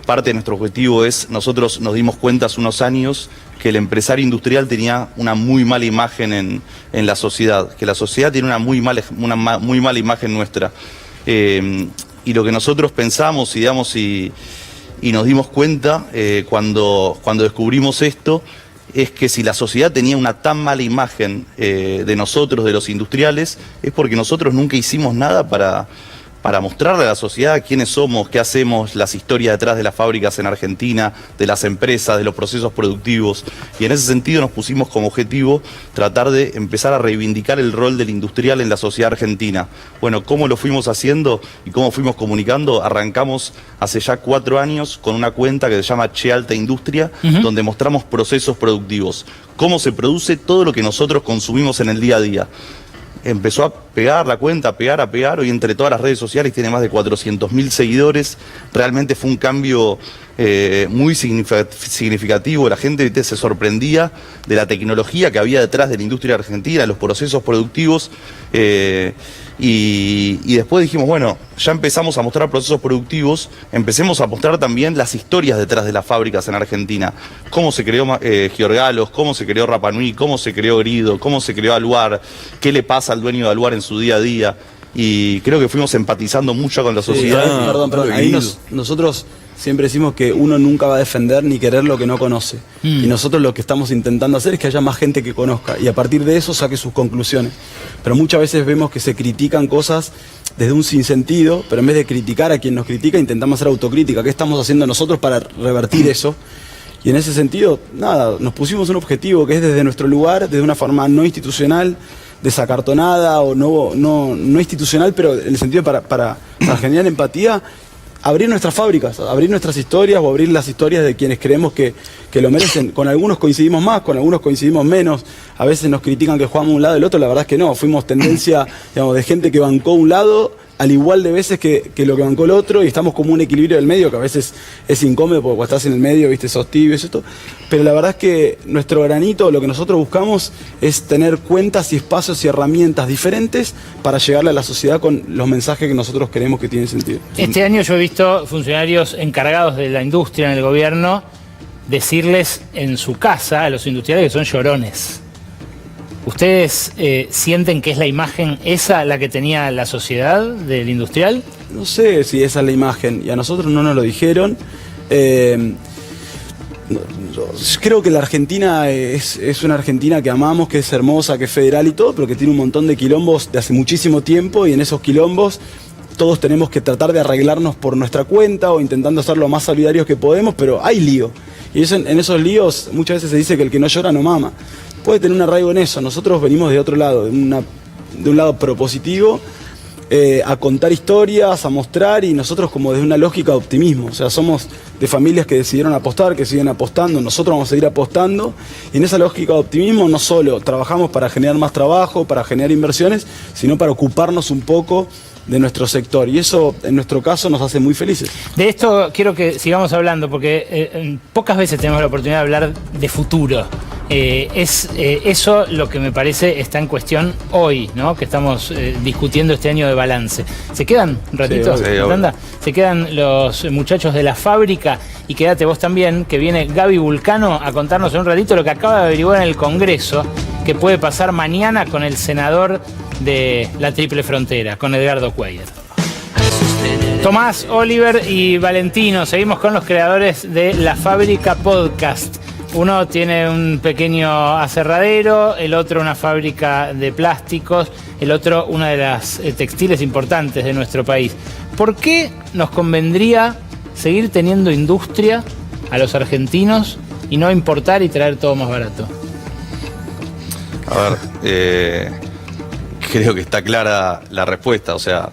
parte de nuestro objetivo es, nosotros nos dimos cuenta hace unos años que el empresario industrial tenía una muy mala imagen en la sociedad, que la sociedad tiene una muy mala imagen nuestra. Y lo que nosotros pensamos, y digamos, y nos dimos cuenta cuando descubrimos esto, es que si la sociedad tenía una tan mala imagen de nosotros, de los industriales, es porque nosotros nunca hicimos nada para mostrarle a la sociedad quiénes somos, qué hacemos, las historias detrás de las fábricas en Argentina, de las empresas, de los procesos productivos. Y en ese sentido nos pusimos como objetivo tratar de empezar a reivindicar el rol del industrial en la sociedad argentina. Bueno, ¿cómo lo fuimos haciendo y cómo fuimos comunicando? Arrancamos hace ya 4 años con una cuenta que se llama Che Alta Industria, donde mostramos procesos productivos, cómo se produce todo lo que nosotros consumimos en el día a día. Empezó a pegar la cuenta, a pegar, hoy entre todas las redes sociales tiene más de 400.000 seguidores. Realmente fue un cambio muy significativo. La gente, ¿viste?, se sorprendía de la tecnología que había detrás de la industria argentina, los procesos productivos, Y después dijimos, bueno, ya empezamos a mostrar procesos productivos, empecemos a mostrar también las historias detrás de las fábricas en Argentina. Cómo se creó Giorgalos, cómo se creó Rapa Nui, cómo se creó Grido, cómo se creó Aluar, qué le pasa al dueño de Aluar en su día a día. Y creo que fuimos empatizando mucho con la sociedad. Sí, perdón. Ahí nosotros siempre decimos que uno nunca va a defender ni querer lo que no conoce. Y nosotros lo que estamos intentando hacer es que haya más gente que conozca y a partir de eso saque sus conclusiones. Pero muchas veces vemos que se critican cosas desde un sinsentido, pero en vez de criticar a quien nos critica, intentamos hacer autocrítica. ¿Qué estamos haciendo nosotros para revertir eso? Y en ese sentido, nada, nos pusimos un objetivo que es desde nuestro lugar, desde una forma no institucional, desacartonada o no institucional, pero en el sentido para generar empatía, abrir nuestras fábricas, abrir nuestras historias o abrir las historias de quienes creemos que lo merecen. Con algunos coincidimos más, con algunos coincidimos menos. A veces nos critican que jugamos un lado y el otro, la verdad es que no. Fuimos tendencia, digamos, de gente que bancó un lado al igual de veces que lo que bancó el otro y estamos como un equilibrio del medio que a veces es incómodo porque cuando estás en el medio, viste, sos tibio y esto. Pero la verdad es que nuestro granito, lo que nosotros buscamos es tener cuentas y espacios y herramientas diferentes para llegarle a la sociedad con los mensajes que nosotros creemos que tienen sentido. Este año yo he visto funcionarios encargados de la industria en el gobierno decirles en su casa a los industriales que son llorones. ¿Ustedes sienten que es la imagen esa la que tenía la sociedad del industrial? No sé si esa es la imagen, y a nosotros no nos lo dijeron. Creo que la Argentina es una Argentina que amamos, que es hermosa, que es federal y todo, pero que tiene un montón de quilombos de hace muchísimo tiempo, y en esos quilombos todos tenemos que tratar de arreglarnos por nuestra cuenta o intentando ser lo más solidarios que podemos, pero hay lío. Y eso, en esos líos muchas veces se dice que el que no llora no mama. Puede tener un arraigo en eso. Nosotros venimos de otro lado, de un lado propositivo, a contar historias, a mostrar, y nosotros como desde una lógica de optimismo. O sea, somos de familias que decidieron apostar, que siguen apostando, nosotros vamos a seguir apostando, y en esa lógica de optimismo no solo trabajamos para generar más trabajo, para generar inversiones, sino para ocuparnos un poco de nuestro sector, y eso en nuestro caso nos hace muy felices. De esto quiero que sigamos hablando porque pocas veces tenemos la oportunidad de hablar de futuro. Eso lo que me parece está en cuestión hoy, ¿no? Que estamos discutiendo este año de balance. ¿Se quedan un ratito? Sí, se quedan los muchachos de la fábrica y quédate vos también, que viene Gaby Vulcano a contarnos en un ratito lo que acaba de averiguar en el Congreso, que puede pasar mañana con el senador de la Triple Frontera, con Edgardo Cuellar. Tomás, Oliver y Valentino, seguimos con los creadores de La Fábrica Podcast. Uno tiene un pequeño aserradero, el otro una fábrica de plásticos, el otro una de las textiles importantes de nuestro país. ¿Por qué nos convendría seguir teniendo industria a los argentinos y no importar y traer todo más barato? A ver, creo que está clara la respuesta, o sea,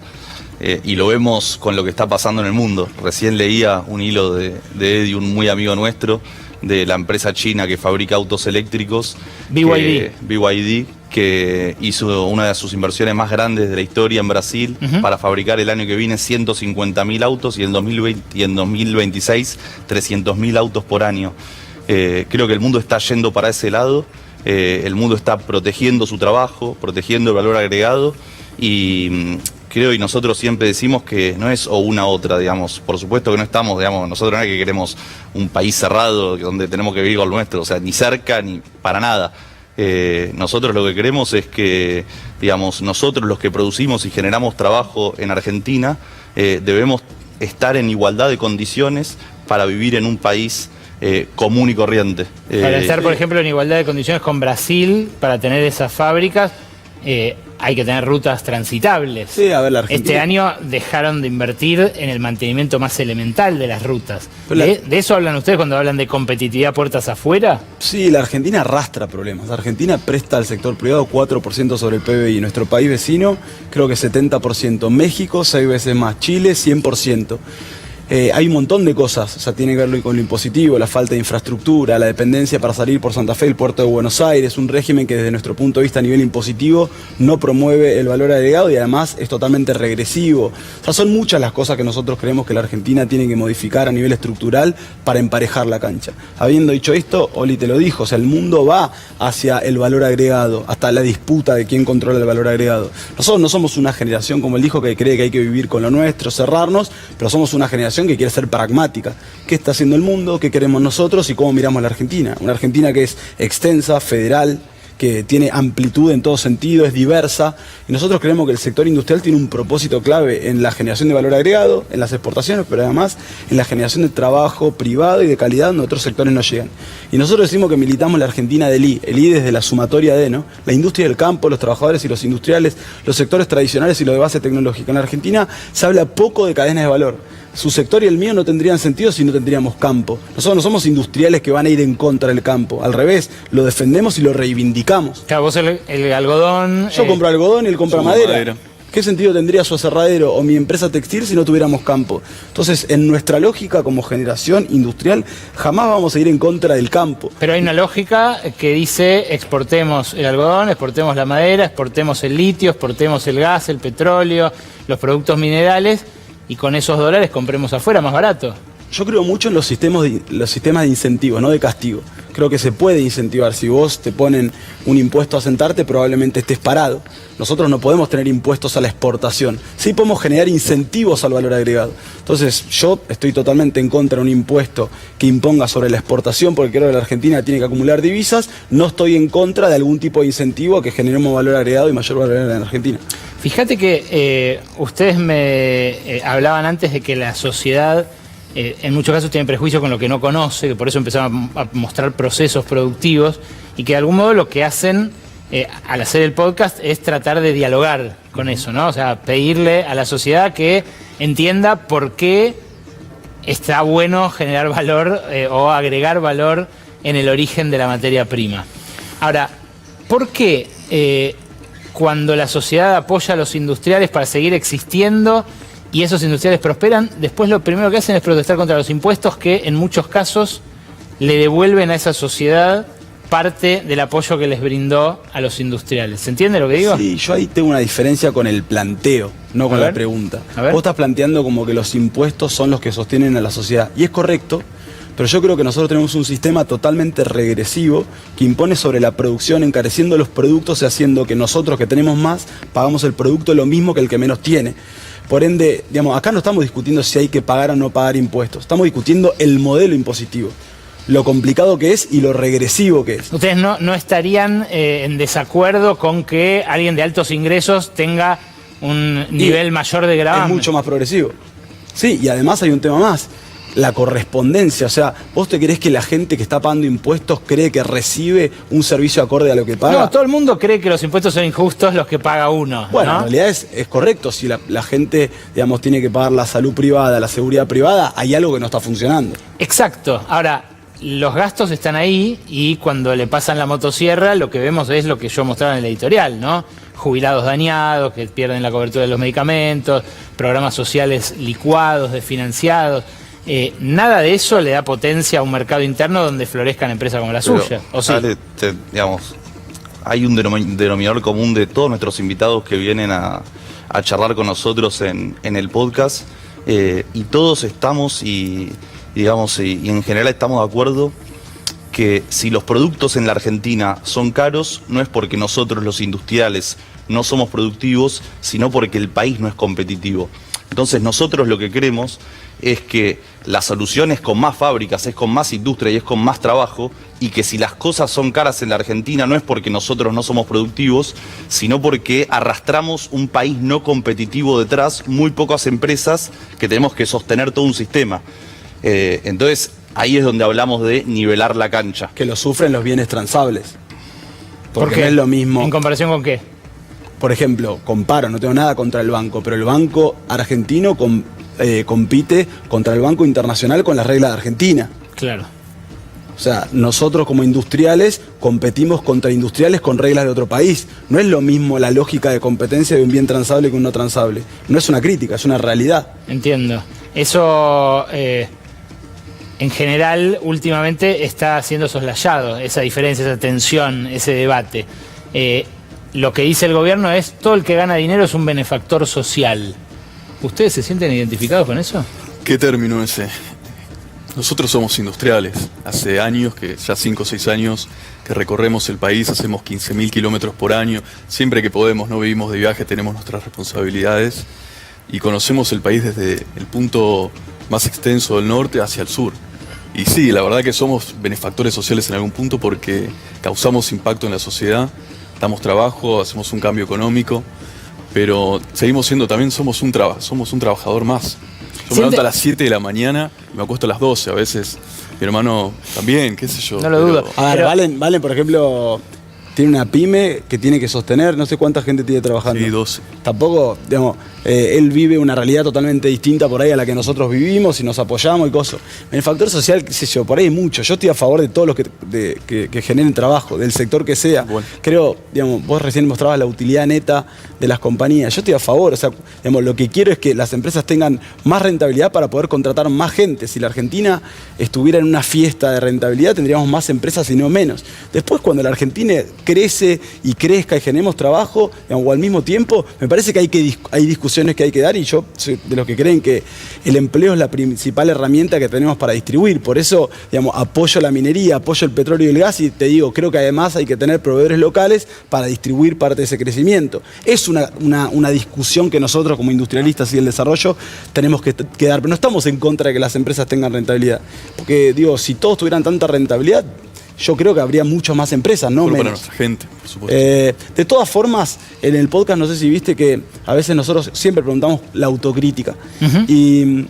y lo vemos con lo que está pasando en el mundo. Recién leía un hilo de Eddie, un muy amigo nuestro, de la empresa china que fabrica autos eléctricos, BYD, que hizo una de sus inversiones más grandes de la historia en Brasil para fabricar el año que viene 150.000 autos y en 2026 300.000 autos por año. Creo que el mundo está yendo para ese lado, el mundo está protegiendo su trabajo, protegiendo el valor agregado, y creo, y nosotros siempre decimos que no es o una u otra, digamos. Por supuesto que no estamos, digamos, nosotros no es que queremos un país cerrado donde tenemos que vivir con lo nuestro, o sea, ni cerca ni para nada. Nosotros lo que queremos es que, digamos, nosotros los que producimos y generamos trabajo en Argentina, debemos estar en igualdad de condiciones para vivir en un país común y corriente. Para estar, por ejemplo, en igualdad de condiciones con Brasil, para tener esas fábricas, hay que tener rutas transitables. Sí, a ver, la Argentina. Este año dejaron de invertir en el mantenimiento más elemental de las rutas. ¿De eso hablan ustedes cuando hablan de competitividad puertas afuera? Sí, la Argentina arrastra problemas. La Argentina presta al sector privado 4% sobre el PBI. Nuestro país vecino, creo que 70%. México, 6 veces más. Chile, 100%. Hay un montón de cosas, o sea, tiene que ver con lo impositivo, la falta de infraestructura, la dependencia para salir por Santa Fe, el puerto de Buenos Aires, un régimen que desde nuestro punto de vista a nivel impositivo no promueve el valor agregado y además es totalmente regresivo. O sea, son muchas las cosas que nosotros creemos que la Argentina tiene que modificar a nivel estructural para emparejar la cancha. Habiendo dicho esto, Oli te lo dijo, o sea, el mundo va hacia el valor agregado, hasta la disputa de quién controla el valor agregado. Nosotros no somos una generación, como él dijo, que cree que hay que vivir con lo nuestro, cerrarnos, pero somos una generación que quiere ser pragmática. ¿Qué está haciendo el mundo? ¿Qué queremos nosotros? ¿Y cómo miramos la Argentina? Una Argentina que es extensa, federal, que tiene amplitud en todo sentido, es diversa, y nosotros creemos que el sector industrial tiene un propósito clave en la generación de valor agregado, en las exportaciones, pero además en la generación de trabajo privado y de calidad donde otros sectores no llegan. Y nosotros decimos que militamos la Argentina del I, el I desde la sumatoria de, ¿no? La industria del campo, los trabajadores y los industriales, los sectores tradicionales y los de base tecnológica. En la Argentina se habla poco de cadenas de valor. Su sector y el mío no tendrían sentido si no tendríamos campo. Nosotros no somos industriales que van a ir en contra del campo. Al revés, lo defendemos y lo reivindicamos. Claro, vos el algodón... Yo compro algodón y él compra madera. ¿Qué sentido tendría su aserradero o mi empresa textil si no tuviéramos campo? Entonces, en nuestra lógica como generación industrial, jamás vamos a ir en contra del campo. Pero hay una lógica que dice exportemos el algodón, exportemos la madera, exportemos el litio, exportemos el gas, el petróleo, los productos minerales, y con esos dólares compremos afuera más barato. Yo creo mucho en los sistemas de incentivos, no de castigo. Creo que se puede incentivar. Si vos te ponen un impuesto a sentarte, probablemente estés parado. Nosotros no podemos tener impuestos a la exportación. Sí podemos generar incentivos al valor agregado. Entonces, yo estoy totalmente en contra de un impuesto que imponga sobre la exportación, porque creo que la Argentina tiene que acumular divisas. No estoy en contra de algún tipo de incentivo que generemos valor agregado y mayor valor agregado en la Argentina. Fíjate que ustedes me hablaban antes de que la sociedad... en muchos casos tiene prejuicio con lo que no conoce, que por eso empezaron a mostrar procesos productivos y que de algún modo lo que hacen al hacer el podcast es tratar de dialogar con eso, ¿no? O sea, pedirle a la sociedad que entienda por qué está bueno generar valor o agregar valor en el origen de la materia prima. Ahora, ¿por qué cuando la sociedad apoya a los industriales para seguir existiendo y esos industriales prosperan, después lo primero que hacen es protestar contra los impuestos que en muchos casos le devuelven a esa sociedad parte del apoyo que les brindó a los industriales? ¿Se entiende lo que digo? Sí, yo ahí tengo una diferencia con el planteo, no con la pregunta. Vos estás planteando como que los impuestos son los que sostienen a la sociedad, y es correcto, pero yo creo que nosotros tenemos un sistema totalmente regresivo que impone sobre la producción, encareciendo los productos y haciendo que nosotros que tenemos más, pagamos el producto lo mismo que el que menos tiene. Por ende, digamos, acá no estamos discutiendo si hay que pagar o no pagar impuestos. Estamos discutiendo el modelo impositivo, lo complicado que es y lo regresivo que es. ¿Ustedes no estarían en desacuerdo con que alguien de altos ingresos tenga un nivel mayor de gravamen? Es mucho más progresivo. Sí, y además hay un tema más. La correspondencia, o sea, ¿vos te crees que la gente que está pagando impuestos cree que recibe un servicio acorde a lo que paga? No, todo el mundo cree que los impuestos son injustos los que paga uno. Bueno, ¿no? En realidad es correcto. Si la gente, digamos, tiene que pagar la salud privada, la seguridad privada, hay algo que no está funcionando. Exacto. Ahora, los gastos están ahí y cuando le pasan la motosierra lo que vemos es lo que yo mostraba en el editorial, ¿no? Jubilados dañados, que pierden la cobertura de los medicamentos, programas sociales licuados, desfinanciados. Nada de eso le da potencia a un mercado interno donde florezcan empresas como la suya. ¿O sí? Digamos, hay un denominador común de todos nuestros invitados que vienen a charlar con nosotros en el podcast, y todos estamos y en general estamos de acuerdo que si los productos en la Argentina son caros, no es porque nosotros los industriales no somos productivos, sino porque el país no es competitivo. Entonces nosotros lo que queremos es que la solución es con más fábricas, es con más industria y es con más trabajo, y que si las cosas son caras en la Argentina no es porque nosotros no somos productivos, sino porque arrastramos un país no competitivo detrás, muy pocas empresas que tenemos que sostener todo un sistema. Entonces ahí es donde hablamos de nivelar la cancha. Que lo sufren los bienes transables. ¿Por qué? No es lo mismo. ¿En comparación con qué? Por ejemplo, comparo, no tengo nada contra el banco, pero el banco argentino compite contra el Banco Internacional con las reglas de Argentina. Claro. O sea, nosotros como industriales competimos contra industriales con reglas de otro país. No es lo mismo la lógica de competencia de un bien transable que un no transable. No es una crítica, es una realidad. Entiendo. Eso, en general, últimamente está siendo soslayado, esa diferencia, esa tensión, ese debate. Lo que dice el gobierno es todo el que gana dinero es un benefactor social. ¿Ustedes se sienten identificados con eso? ¿Qué término ese? Nosotros somos industriales. Hace años, ya 5 o 6 años, que recorremos el país, hacemos 15.000 kilómetros por año. Siempre que podemos, no vivimos de viaje, tenemos nuestras responsabilidades y conocemos el país desde el punto más extenso del norte hacia el sur. Y sí, la verdad que somos benefactores sociales en algún punto porque causamos impacto en la sociedad, damos trabajo, hacemos un cambio económico, pero seguimos siendo también, somos un trabajador más. Yo me levanto a las 7 de la mañana y me acuesto a las 12 a veces. Mi hermano también, qué sé yo. No lo dudo. A ver, Valen, por ejemplo, tiene una pyme que tiene que sostener, no sé cuánta gente tiene trabajando. Sí, 12. Tampoco, digamos, él vive una realidad totalmente distinta por ahí a la que nosotros vivimos y nos apoyamos y cosas. El factor social, qué sé yo, por ahí hay mucho. Yo estoy a favor de todos los que generen trabajo, del sector que sea. Bueno. Creo, digamos, vos recién mostrabas la utilidad neta de las compañías. Yo estoy a favor, o sea, digamos, lo que quiero es que las empresas tengan más rentabilidad para poder contratar más gente. Si la Argentina estuviera en una fiesta de rentabilidad, tendríamos más empresas y no menos. Después, cuando la Argentina crece y crezca y generemos trabajo, digamos, o al mismo tiempo, me parece que hay discusiones que hay que dar y yo soy de los que creen que el empleo es la principal herramienta que tenemos para distribuir. Por eso, digamos, apoyo la minería, apoyo el petróleo y el gas y te digo, creo que además hay que tener proveedores locales para distribuir parte de ese crecimiento. Es una discusión que nosotros como industrialistas y el desarrollo tenemos que dar, pero no estamos en contra de que las empresas tengan rentabilidad. Porque, digo, si todos tuvieran tanta rentabilidad, yo creo que habría muchas más empresas, no Solo menos. para nuestra gente, por supuesto. De todas formas, en el podcast, no sé si viste que a veces nosotros siempre preguntamos la autocrítica. Y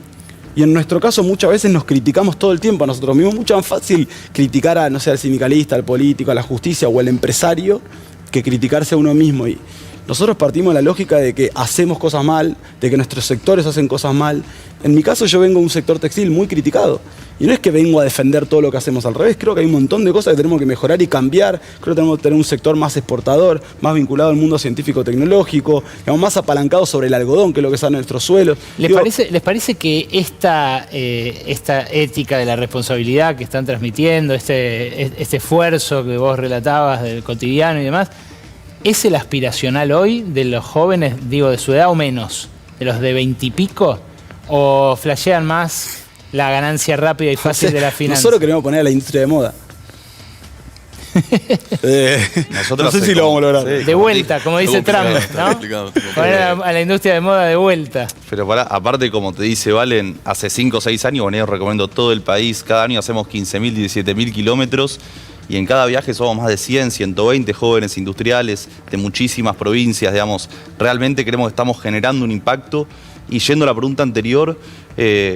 en nuestro caso muchas veces nos criticamos todo el tiempo a nosotros mismos. Mucho más fácil criticar a, no sé, al sindicalista, al político, a la justicia o al empresario que criticarse a uno mismo. Y nosotros partimos de la lógica de que hacemos cosas mal, de que nuestros sectores hacen cosas mal. En mi caso yo vengo de un sector textil muy criticado. Y no es que vengo a defender todo lo que hacemos, al revés, creo que hay un montón de cosas que tenemos que mejorar y cambiar. Creo que tenemos que tener un sector más exportador, más vinculado al mundo científico-tecnológico, digamos, más apalancado sobre el algodón, que es lo que está en nuestros suelos. ¿Les parece que esta ética de la responsabilidad que están transmitiendo, este esfuerzo que vos relatabas del cotidiano y demás, es el aspiracional hoy de los jóvenes, digo, de su edad o menos, de los de 20 y pico, o flashean más la ganancia rápida y fácil de la finanza? Nosotros queremos poner a la industria de moda. Nosotros no sé si lo vamos a lograr. De vuelta, como dice Trump, ¿no? Poner a la industria de moda de vuelta. Pero aparte, como te dice Valen, hace 5 o 6 años venimos recorriendo todo el país. Cada año hacemos 15.000, 17.000 kilómetros. Y en cada viaje somos más de 100, 120 jóvenes industriales de muchísimas provincias, digamos. Realmente creemos que estamos generando un impacto. Y yendo a la pregunta anterior,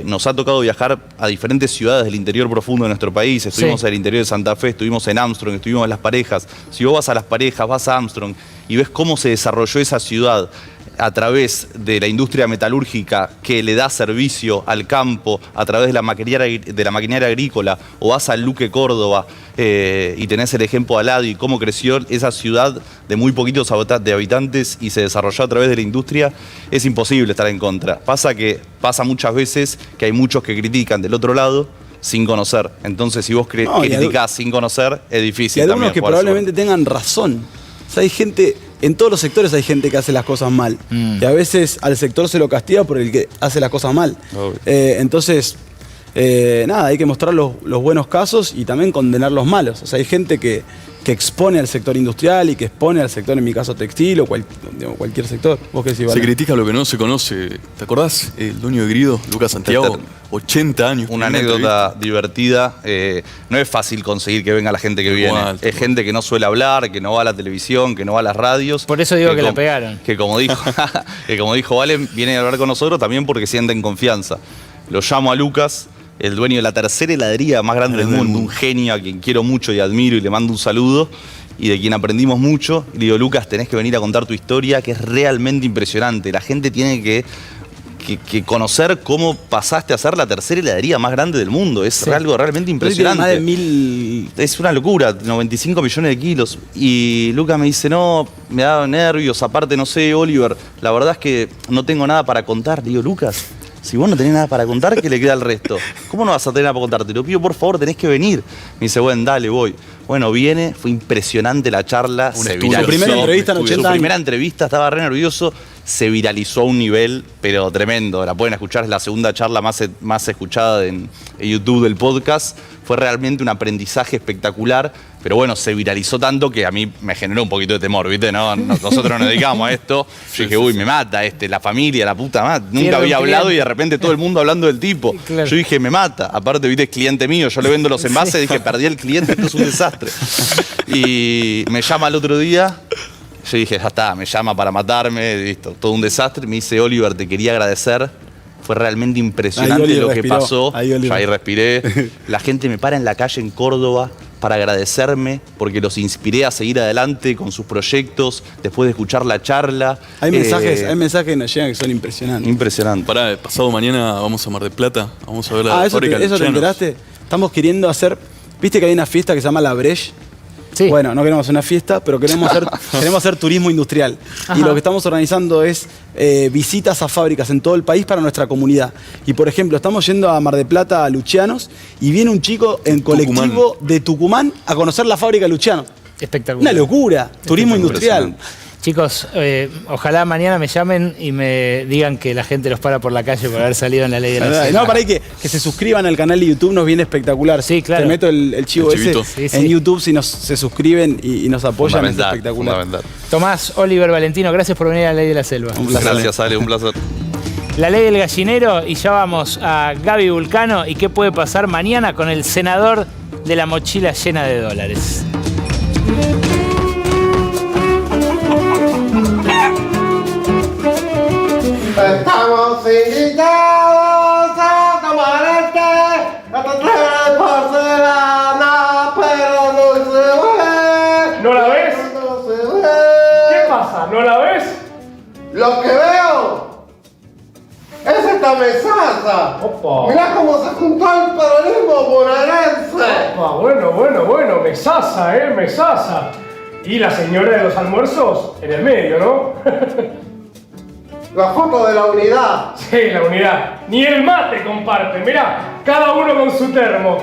nos ha tocado viajar a diferentes ciudades del interior profundo de nuestro país. Estuvimos en el interior de Santa Fe, estuvimos en Armstrong, estuvimos en Las Parejas. Si vos vas a Las Parejas, vas a Armstrong y ves cómo se desarrolló esa ciudad a través de la industria metalúrgica que le da servicio al campo, a través de la maquinaria agrícola, o vas al Luque Córdoba y tenés el ejemplo al lado y cómo creció esa ciudad de muy poquitos habitantes y se desarrolló a través de la industria, es imposible estar en contra. Pasa muchas veces que hay muchos que critican del otro lado sin conocer. Entonces, si vos criticás sin conocer, es difícil. Y algunos también que probablemente tengan razón. O sea, hay gente, en todos los sectores hay gente que hace las cosas mal. Y a veces al sector se lo castiga por el que hace las cosas mal. Entonces, nada, hay que mostrar los buenos casos y también condenar los malos. O sea, hay gente que expone al sector industrial y que expone al sector, en mi caso, textil o cualquier sector. ¿Vos qué decís, Valen? Se critica lo que no se conoce. ¿Te acordás? El dueño de Grido, Lucas Santiago, 80 años. Una anécdota divertida. No es fácil conseguir que venga la gente que viene. Es gente que no suele hablar, que no va a la televisión, que no va a las radios. Por eso digo que la pegaron. Que como dijo Valen, vienen a hablar con nosotros también porque sienten confianza. Lo llamo a Lucas, el dueño de la tercera heladería más grande del mundo, un genio a quien quiero mucho y admiro y le mando un saludo, y de quien aprendimos mucho. Y le digo, Lucas, tenés que venir a contar tu historia, que es realmente impresionante. La gente tiene que conocer cómo pasaste a ser la tercera heladería más grande del mundo. Es algo realmente impresionante. Más de 1000... Es una locura, 95 millones de kilos. Y Lucas me dice, no, me da nervios, aparte no sé, Oliver, la verdad es que no tengo nada para contar. Le digo, Lucas, Si vos no tenés nada para contar, ¿qué le queda al resto? ¿Cómo no vas a tener nada para contar? Te lo pido, por favor, tenés que venir. Me dice, bueno, dale, voy. Bueno, viene, fue impresionante la charla, se viralizó. Su primera entrevista en 80 años. Su primera entrevista, estaba re nervioso, se viralizó a un nivel, pero tremendo. La pueden escuchar, es la segunda charla más escuchada en YouTube del podcast. Fue realmente un aprendizaje espectacular, pero bueno, se viralizó tanto que a mí me generó un poquito de temor, ¿viste? Nosotros nos dedicamos a esto. Yo dije, uy, me mata la familia, la puta madre. Nunca había hablado y de repente todo el mundo hablando del tipo. Claro. Yo dije, me mata. Aparte, viste, es cliente mío, yo le vendo los envases, dije, perdí el cliente, esto es un desastre. Y me llama el otro día, yo dije, ya está, me llama para matarme, listo, todo un desastre. Me dice, Oliver, te quería agradecer. Fue realmente impresionante lo que pasó. Yo ahí respiré. La gente me para en la calle en Córdoba para agradecerme porque los inspiré a seguir adelante con sus proyectos después de escuchar la charla. Hay mensajes que nos llegan que son impresionantes. Impresionante. Pará, pasado mañana vamos a Mar del Plata, vamos a ver la fábrica de ¿eso te Lucianos. enteraste? Estamos queriendo hacer, viste que hay una fiesta que se llama La Breche. Sí. Bueno, no queremos hacer una fiesta, pero queremos hacer turismo industrial. Ajá. Y lo que estamos organizando es visitas a fábricas en todo el país para nuestra comunidad. Y por ejemplo, estamos yendo a Mar del Plata a Lucianos y viene un chico en colectivo de Tucumán a conocer la fábrica de Lucianos. Espectacular. Una locura, turismo industrial. Chicos, ojalá mañana me llamen y me digan que la gente los para por la calle por haber salido en la ley de la selva. No, para ahí que se suscriban al canal de YouTube, nos viene espectacular. Sí, claro. Te meto el chivo El chivito. ese Sí, en sí. YouTube si se suscriben y nos apoyan, es espectacular. Fundamental. Tomás, Oliver, Valentino, gracias por venir a la ley de la selva. Un placer. Gracias, Ale, un placer. La ley del gallinero y ya vamos a Gaby Vulcano y qué puede pasar mañana con el senador de la mochila llena de dólares. Estamos invitados a tomar el té, a traer porcelana, pero no se ve. ¿No la ves? No se ve. ¿Qué pasa? ¿No la ves? Lo que veo es esta mesaza. Opa. Mirá cómo se juntó el peronismo bonaerense. Ah, bueno, mesaza, mesaza. Y la señora de los almuerzos en el medio, ¿no? La foto de la unidad. Sí, la unidad. Ni el mate comparten, mirá, cada uno con su termo.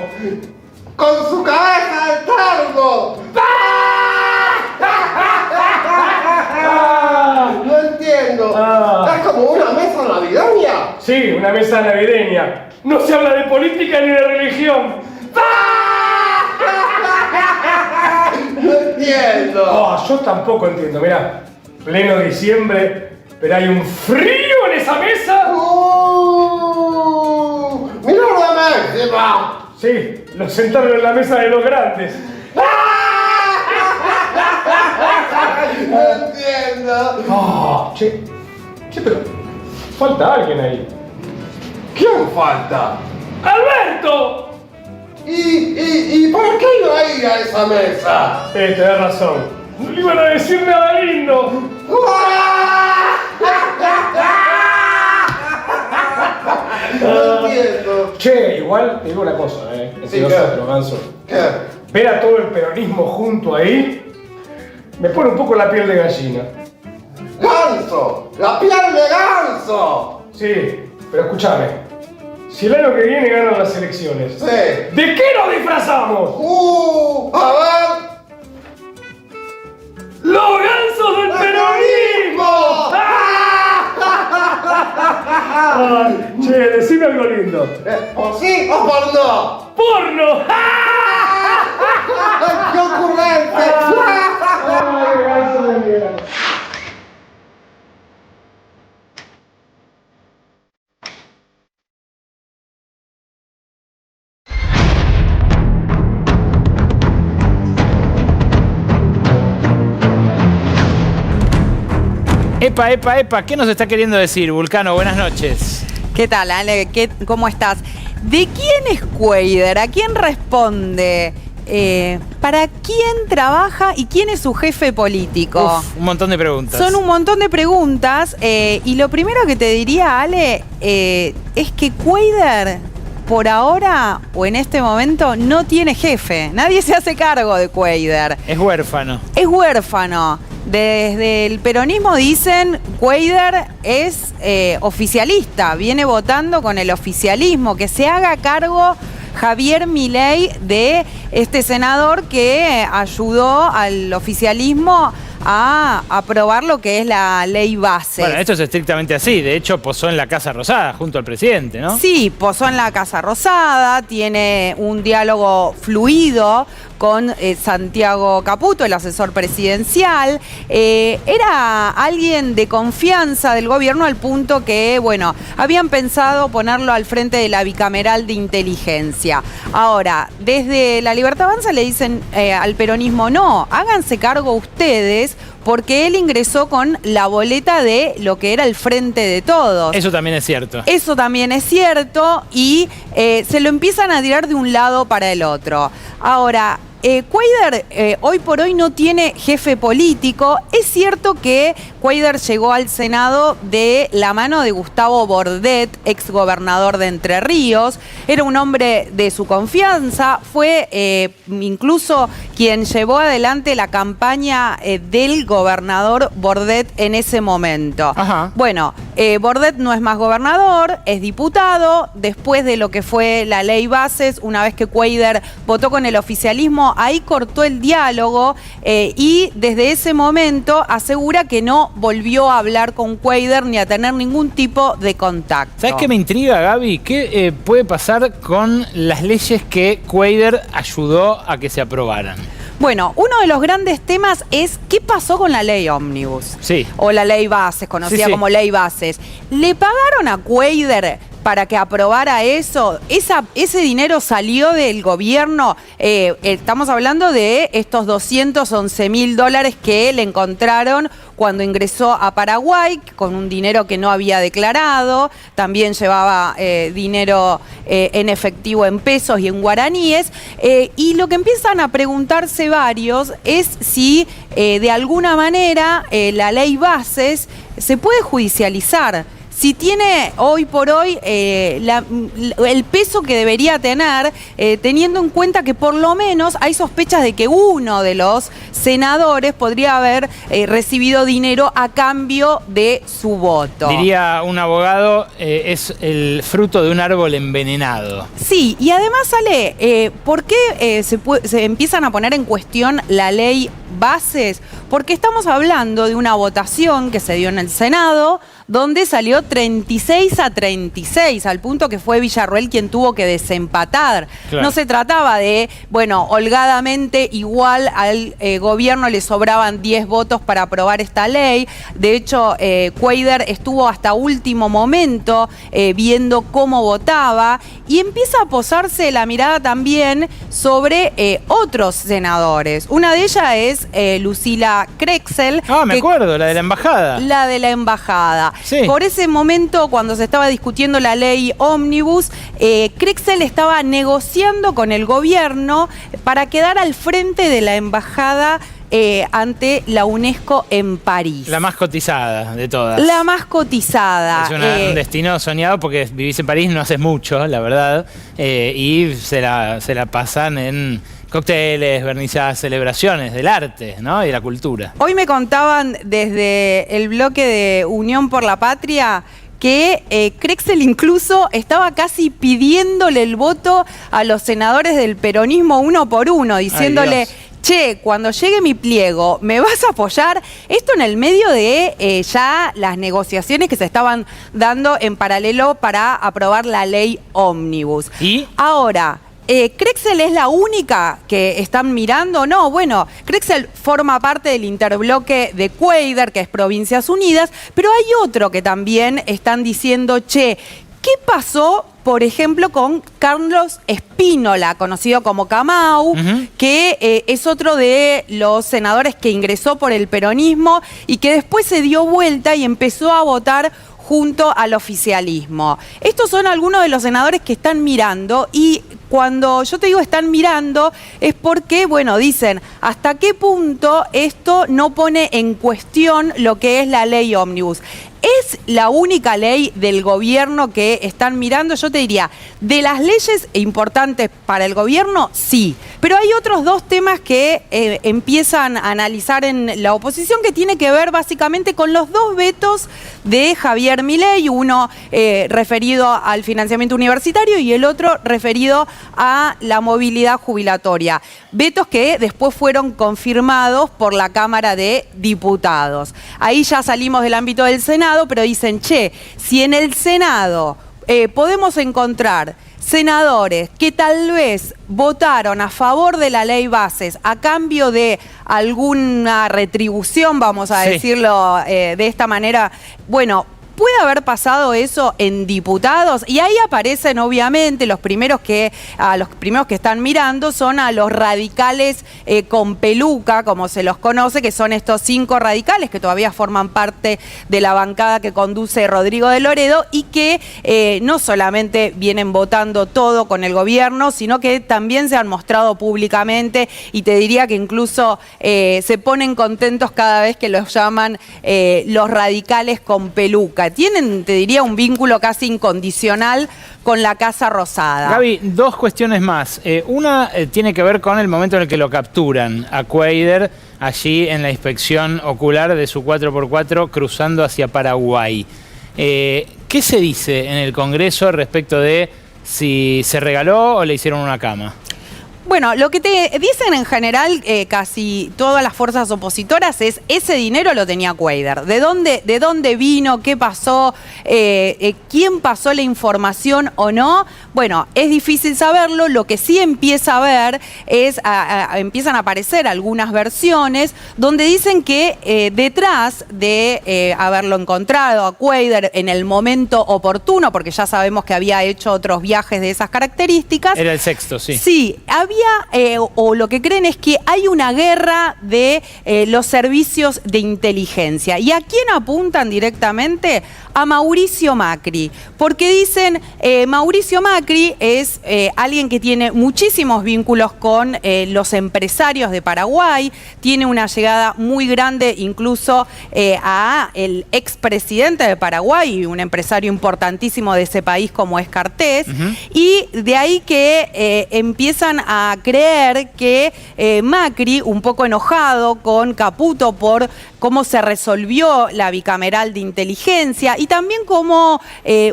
Con su cabeza de termo. No entiendo. Es como una mesa navideña. Sí, una mesa navideña. No se habla de política ni de religión. No entiendo. Oh, yo tampoco entiendo, mirá. Pleno diciembre, pero hay un frío en esa mesa. ¡Mira la máxima! Sí, lo sentaron en la mesa de los grandes. No entiendo. Ah, che, pero falta alguien ahí. ¿Quién falta? ¡Alberto! ¿Y por qué no ir a esa mesa? Tenés razón. No le iban a decir nada lindo. No entiendo. Che, igual te digo una cosa, entre Sí, nosotros, Ganso. ¿Qué? Ver a todo el peronismo junto ahí me pone un poco la piel de gallina. ¡Ganso! ¡La piel de ganso! Sí, pero escúchame. Si el año que viene ganan las elecciones, Sí. ¿de qué nos disfrazamos? A ver. ¡Los gansos del peronismo! Ay, che, decime algo lindo. ¿Por sí o por no? ¡Porno! ¡Qué ocurrente! Epa, ¿qué nos está queriendo decir, Vulcano? Buenas noches. ¿Qué tal, Ale? ¿Cómo estás? ¿De quién es Cuader? ¿A quién responde? ¿Para quién trabaja y quién es su jefe político? Uf, un montón de preguntas. Son un montón de preguntas y lo primero que te diría, Ale, es que Cuader por ahora o en este momento no tiene jefe. Nadie se hace cargo de Cuader. Es huérfano. Es huérfano. Desde el peronismo dicen, Cuéllar es oficialista, viene votando con el oficialismo, que se haga cargo Javier Milei de este senador que ayudó al oficialismo a aprobar lo que es la ley base. Bueno, esto es estrictamente así. De hecho, posó en la Casa Rosada junto al presidente, ¿no? Sí, posó en la Casa Rosada, tiene un diálogo fluido con Santiago Caputo, el asesor presidencial. Era alguien de confianza del gobierno al punto que, bueno, habían pensado ponerlo al frente de la bicameral de inteligencia. Ahora, desde La Libertad Avanza le dicen al peronismo, no, háganse cargo ustedes, porque él ingresó con la boleta de lo que era el Frente de Todos. Eso también es cierto. Eso también es cierto y se lo empiezan a tirar de un lado para el otro. Ahora, Cuéllar hoy por hoy no tiene jefe político. Es cierto que Cuéllar llegó al Senado de la mano de Gustavo Bordet, exgobernador de Entre Ríos. Era un hombre de su confianza. Fue incluso quien llevó adelante la campaña del gobernador Bordet en ese momento. Ajá. Bueno, Bordet no es más gobernador, es diputado. Después de lo que fue la ley bases, una vez que Cuéllar votó con el oficialismo, ahí cortó el diálogo y desde ese momento asegura que no volvió a hablar con Cuéllar ni a tener ningún tipo de contacto. ¿Sabes qué me intriga, Gaby? ¿Qué puede pasar con las leyes que Cuéllar ayudó a que se aprobaran? Bueno, uno de los grandes temas es qué pasó con la ley ómnibus. Sí. O la ley bases, conocida Sí. como ley bases. ¿Le pagaron a Cuéllar para que aprobara eso? Ese dinero salió del gobierno. Estamos hablando de estos $211.000 que le encontraron cuando ingresó a Paraguay, con un dinero que no había declarado. También llevaba dinero en efectivo en pesos y en guaraníes. Y lo que empiezan a preguntarse varios es si de alguna manera la ley bases se puede judicializar. Si tiene hoy por hoy el peso que debería tener, teniendo en cuenta que por lo menos hay sospechas de que uno de los senadores podría haber recibido dinero a cambio de su voto. Diría un abogado, es el fruto de un árbol envenenado. Sí, y además sale, ¿por qué se empiezan a poner en cuestión la ley bases? Porque estamos hablando de una votación que se dio en el Senado, donde salió 36-36, al punto que fue Villarroel quien tuvo que desempatar. Claro. No se trataba de, bueno, holgadamente igual al gobierno le sobraban 10 votos para aprobar esta ley. De hecho, Cuéllar estuvo hasta último momento viendo cómo votaba y empieza a posarse la mirada también sobre otros senadores. Una de ellas es Lucila Crexel. Ah, me acuerdo, la de la embajada. La de la embajada. Sí. Por ese momento, cuando se estaba discutiendo la ley ómnibus, Crexel estaba negociando con el gobierno para quedar al frente de la embajada ante la UNESCO en París. La más cotizada de todas. La más cotizada. Es un destino soñado porque vivís en París no hace mucho, la verdad, y se la pasan en cócteles, vernizadas, celebraciones del arte, ¿no? Y de la cultura. Hoy me contaban desde el bloque de Unión por la Patria que Crexel incluso estaba casi pidiéndole el voto a los senadores del peronismo uno por uno, diciéndole, che, cuando llegue mi pliego, ¿me vas a apoyar? Esto en el medio de ya las negociaciones que se estaban dando en paralelo para aprobar la ley ómnibus. ¿Y? Ahora, ¿Crexel es la única que están mirando? No, bueno, Crexel forma parte del interbloque de Cuéllar, que es Provincias Unidas, pero hay otro que también están diciendo, che, ¿qué pasó, por ejemplo, con Carlos Espínola, conocido como Camau, que es otro de los senadores que ingresó por el peronismo y que después se dio vuelta y empezó a votar junto al oficialismo? Estos son algunos de los senadores que están mirando y cuando yo te digo están mirando es porque, bueno, dicen hasta qué punto esto no pone en cuestión lo que es la ley ómnibus. ¿Es la única ley del gobierno que están mirando? Yo te diría, de las leyes importantes para el gobierno, sí. Pero hay otros dos temas que empiezan a analizar en la oposición que tiene que ver básicamente con los dos vetos de Javier Milei, uno referido al financiamiento universitario y el otro referido a la movilidad jubilatoria. Vetos que después fueron confirmados por la Cámara de Diputados. Ahí ya salimos del ámbito del Senado, pero dicen, che, si en el Senado podemos encontrar senadores que tal vez votaron a favor de la ley bases a cambio de alguna retribución, vamos a decirlo de esta manera, bueno, puede haber pasado eso en diputados y ahí aparecen obviamente los primeros que están mirando son a los radicales con peluca, como se los conoce, que son estos 5 radicales que todavía forman parte de la bancada que conduce Rodrigo de Loredo y que no solamente vienen votando todo con el gobierno, sino que también se han mostrado públicamente y te diría que incluso se ponen contentos cada vez que los llaman los radicales con peluca. Tienen, te diría, un vínculo casi incondicional con la Casa Rosada. Gaby, 2 cuestiones más. Una tiene que ver con el momento en el que lo capturan a Cuéllar allí en la inspección ocular de su 4x4 cruzando hacia Paraguay. ¿Qué se dice en el Congreso respecto de si se regaló o le hicieron una cama? Bueno, lo que te dicen en general casi todas las fuerzas opositoras es ese dinero lo tenía Cuéllar. ¿De dónde vino? ¿Qué pasó? ¿Quién pasó la información o no? Bueno, es difícil saberlo. Lo que sí empieza a ver es, empiezan a aparecer algunas versiones donde dicen que detrás de haberlo encontrado a Cuéllar en el momento oportuno, porque ya sabemos que había hecho otros viajes de esas características. Era el sexto, sí. Sí, había, o lo que creen es que hay una guerra de los servicios de inteligencia. ¿Y a quién apuntan directamente? A Mauricio Macri. Porque dicen, Mauricio Macri es alguien que tiene muchísimos vínculos con los empresarios de Paraguay, tiene una llegada muy grande incluso a el expresidente de Paraguay, un empresario importantísimo de ese país como es Cartés, y de ahí que empiezan a creer que Macri, un poco enojado con Caputo por cómo se resolvió la bicameral de inteligencia y también como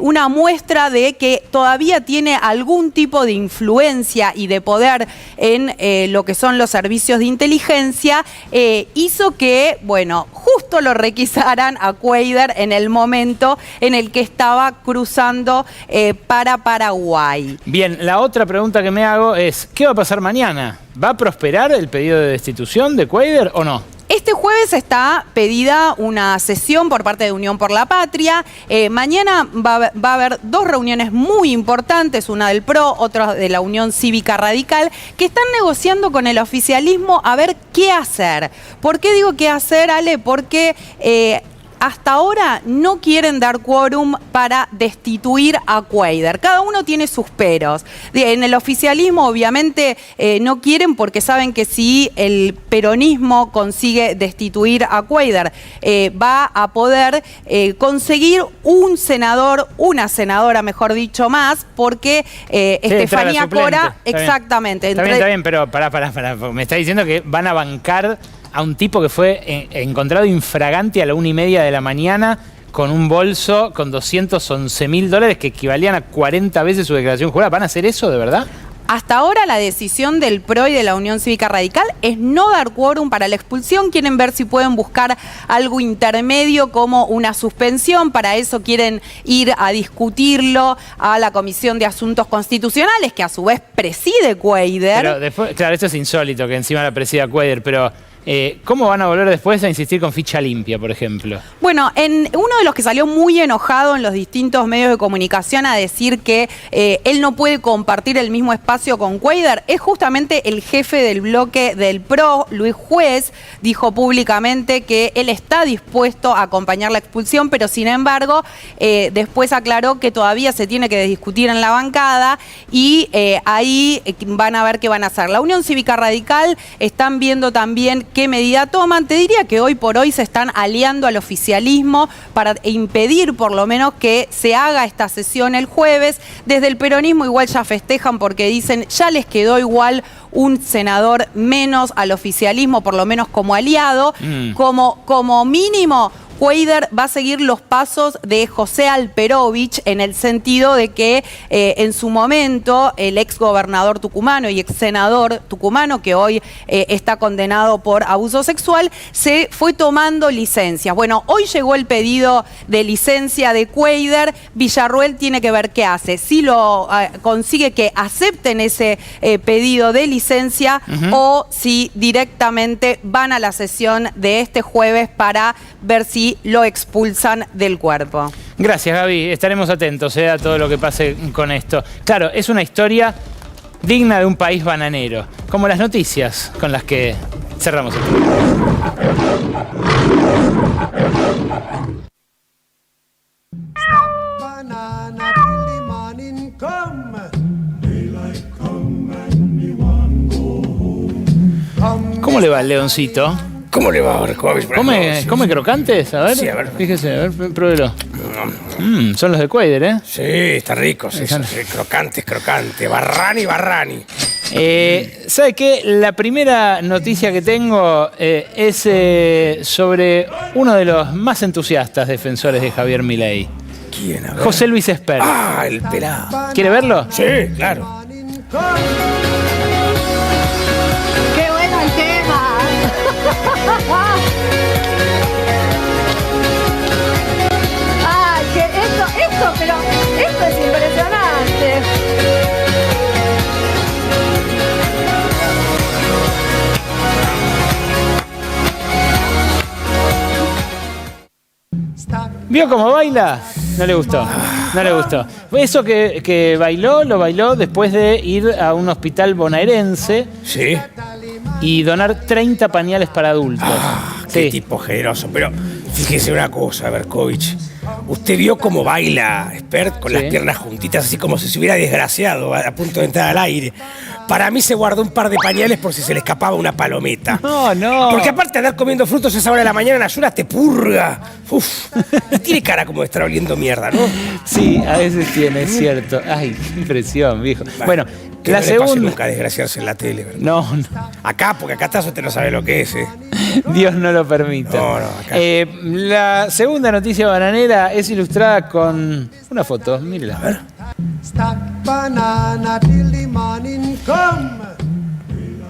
una muestra de que todavía tiene algún tipo de influencia y de poder en lo que son los servicios de inteligencia, hizo que, bueno, justo lo requisaran a Cuéllar en el momento en el que estaba cruzando para Paraguay. Bien, la otra pregunta que me hago es, ¿qué va a pasar mañana? ¿Va a prosperar el pedido de destitución de Cuéllar o no? Este jueves está pedida una sesión por parte de Unión por la Patria. Mañana va a haber 2 reuniones muy importantes, una del PRO, otra de la Unión Cívica Radical, que están negociando con el oficialismo a ver qué hacer. ¿Por qué digo qué hacer, Ale? Porque hasta ahora no quieren dar quórum para destituir a Cuéllar. Cada uno tiene sus peros. En el oficialismo, obviamente, no quieren porque saben que si el peronismo consigue destituir a Cuéllar, va a poder conseguir un senador, una senadora, mejor dicho, más, porque Estefanía Cora... Exactamente. Está bien, pero pará. Me está diciendo que van a bancar a un tipo que fue encontrado infragante a la 1:30 de la mañana con un bolso con $211.000 que equivalían a 40 veces su declaración jurada. ¿Van a hacer eso de verdad? Hasta ahora la decisión del PRO y de la Unión Cívica Radical es no dar quórum para la expulsión. Quieren ver si pueden buscar algo intermedio como una suspensión. Para eso quieren ir a discutirlo a la Comisión de Asuntos Constitucionales, que a su vez preside Cuéllar. Pero después, claro, esto es insólito que encima la presida Cuéllar, pero... ¿cómo van a volver después a insistir con ficha limpia, por ejemplo? Bueno, uno de los que salió muy enojado en los distintos medios de comunicación a decir que él no puede compartir el mismo espacio con Cuéllar es justamente el jefe del bloque del PRO, Luis Juez, dijo públicamente que él está dispuesto a acompañar la expulsión, pero sin embargo después aclaró que todavía se tiene que discutir en la bancada y ahí van a ver qué van a hacer. La Unión Cívica Radical están viendo también qué medida toman. Te diría que hoy por hoy se están aliando al oficialismo para impedir por lo menos que se haga esta sesión el jueves. Desde el peronismo igual ya festejan porque dicen ya les quedó igual un senador menos al oficialismo, por lo menos como aliado. Como mínimo, Cuéllar va a seguir los pasos de José Alperovich en el sentido de que en su momento el ex gobernador tucumano y ex senador tucumano, que hoy está condenado por abuso sexual, se fue tomando licencias. Bueno, hoy llegó el pedido de licencia de Cuéllar. Villarruel tiene que ver qué hace. Si lo consigue que acepten ese pedido de licencia o si directamente van a la sesión de este jueves para ver si lo expulsan del cuerpo. Gracias, Gaby. Estaremos atentos a todo lo que pase con esto. Claro, es una historia digna de un país bananero, como las noticias con las que cerramos el ¿Cómo le va el leoncito? ¿Cómo le va, Berkovich? ¿Come crocantes? A ver, sí, a ver. Fíjese, a ver, pruébelo. Son los de Cuéllar, ¿eh? Sí, están ricos, sí, crocantes, Barrani. ¿Sabe qué? La primera noticia que tengo es sobre uno de los más entusiastas defensores de Javier Milei. ¿Quién? A ver. José Luis Espert. Ah, el pelado. ¿Quiere verlo? Sí, claro. ¡Qué bueno el tema! ¡Ay, que esto es impresionante! ¿Vio cómo baila? No le gustó. No le gustó. Eso que bailó, lo bailó después de ir a un hospital bonaerense. Sí. Y donar 30 pañales para adultos. Qué tipo generoso. Pero fíjese una cosa, Berkovich. ¿Usted vio cómo baila Espert con las piernas juntitas, así como si se hubiera desgraciado a punto de entrar al aire? Para mí se guardó un par de pañales por si se le escapaba una palometa. No. Porque aparte de andar comiendo frutos a esa hora de la mañana en ayunas te purga. Uf. Y tiene cara como de estar oliendo mierda, ¿no? Sí, a veces tiene, es cierto. Ay, qué impresión, viejo. Bueno, que la no le pase segunda... nunca desgraciarse en la tele, ¿verdad? No. Acá, porque acá estás, usted no sabe lo que es, ¿eh? Dios no lo permita. No, acá. La segunda noticia bananera es ilustrada con una foto. Mírela. A ver.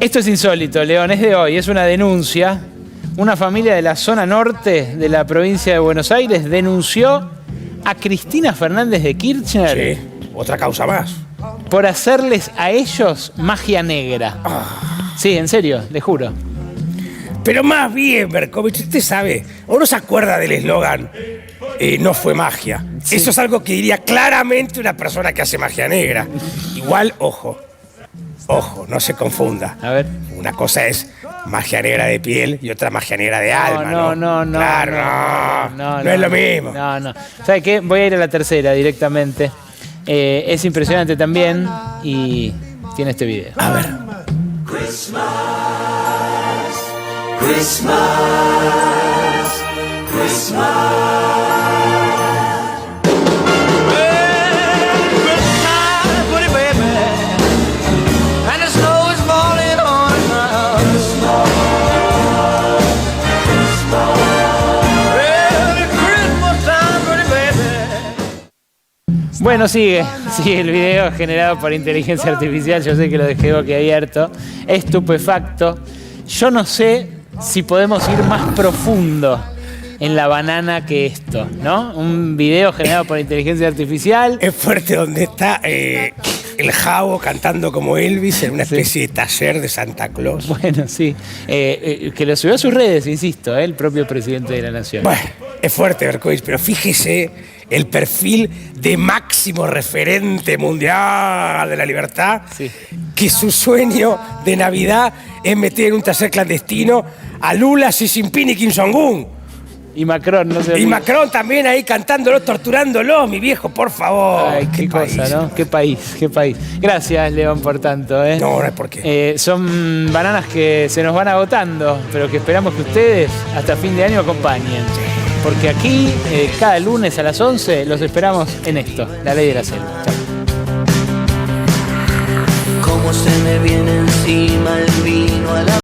Esto es insólito, León, es de hoy, es una denuncia. Una familia de la zona norte de la provincia de Buenos Aires denunció a Cristina Fernández de Kirchner. Sí, otra causa más. Por hacerles a ellos magia negra. Sí, en serio, le juro. Pero más bien, Berkovich, usted sabe, ¿o no se acuerda del eslogan no fue magia? Sí. Eso es algo que diría claramente una persona que hace magia negra. Igual, ojo, no se confunda. A ver. Una cosa es magia negra de piel y otra magia negra de alma, ¿no? Claro, no es lo mismo. No. ¿Sabe qué? Voy a ir a la tercera directamente. Es impresionante también y tiene este video. A ver. Bueno, sigue el video generado por inteligencia artificial. Yo sé que lo dejé boquiabierto. Estupefacto. Yo no sé si podemos ir más profundo en la banana que esto, ¿no? Un video generado por inteligencia artificial. Es fuerte donde está el Javo cantando como Elvis en una especie de taller de Santa Claus. Bueno, sí. Que lo subió a sus redes, insisto, el propio presidente de la Nación. Bueno, es fuerte, Berkovich, pero fíjese el perfil de máximo referente mundial de la libertad, que su sueño de Navidad es meter en un taller clandestino a Lula, Xi Jinping y Kim Jong-un. Y Macron, no sé. Y Macron también ahí cantándolo, torturándolo, mi viejo, por favor. Ay, qué cosa, país. ¿no? Qué país, qué país. Gracias, León, por tanto. No, no hay por qué. Son bananas que se nos van agotando, pero que esperamos que ustedes hasta fin de año acompañen. Porque aquí, cada lunes a las 11, los esperamos en esto, La Ley de la Selva. Chau. Cómo se me viene encima el vino a la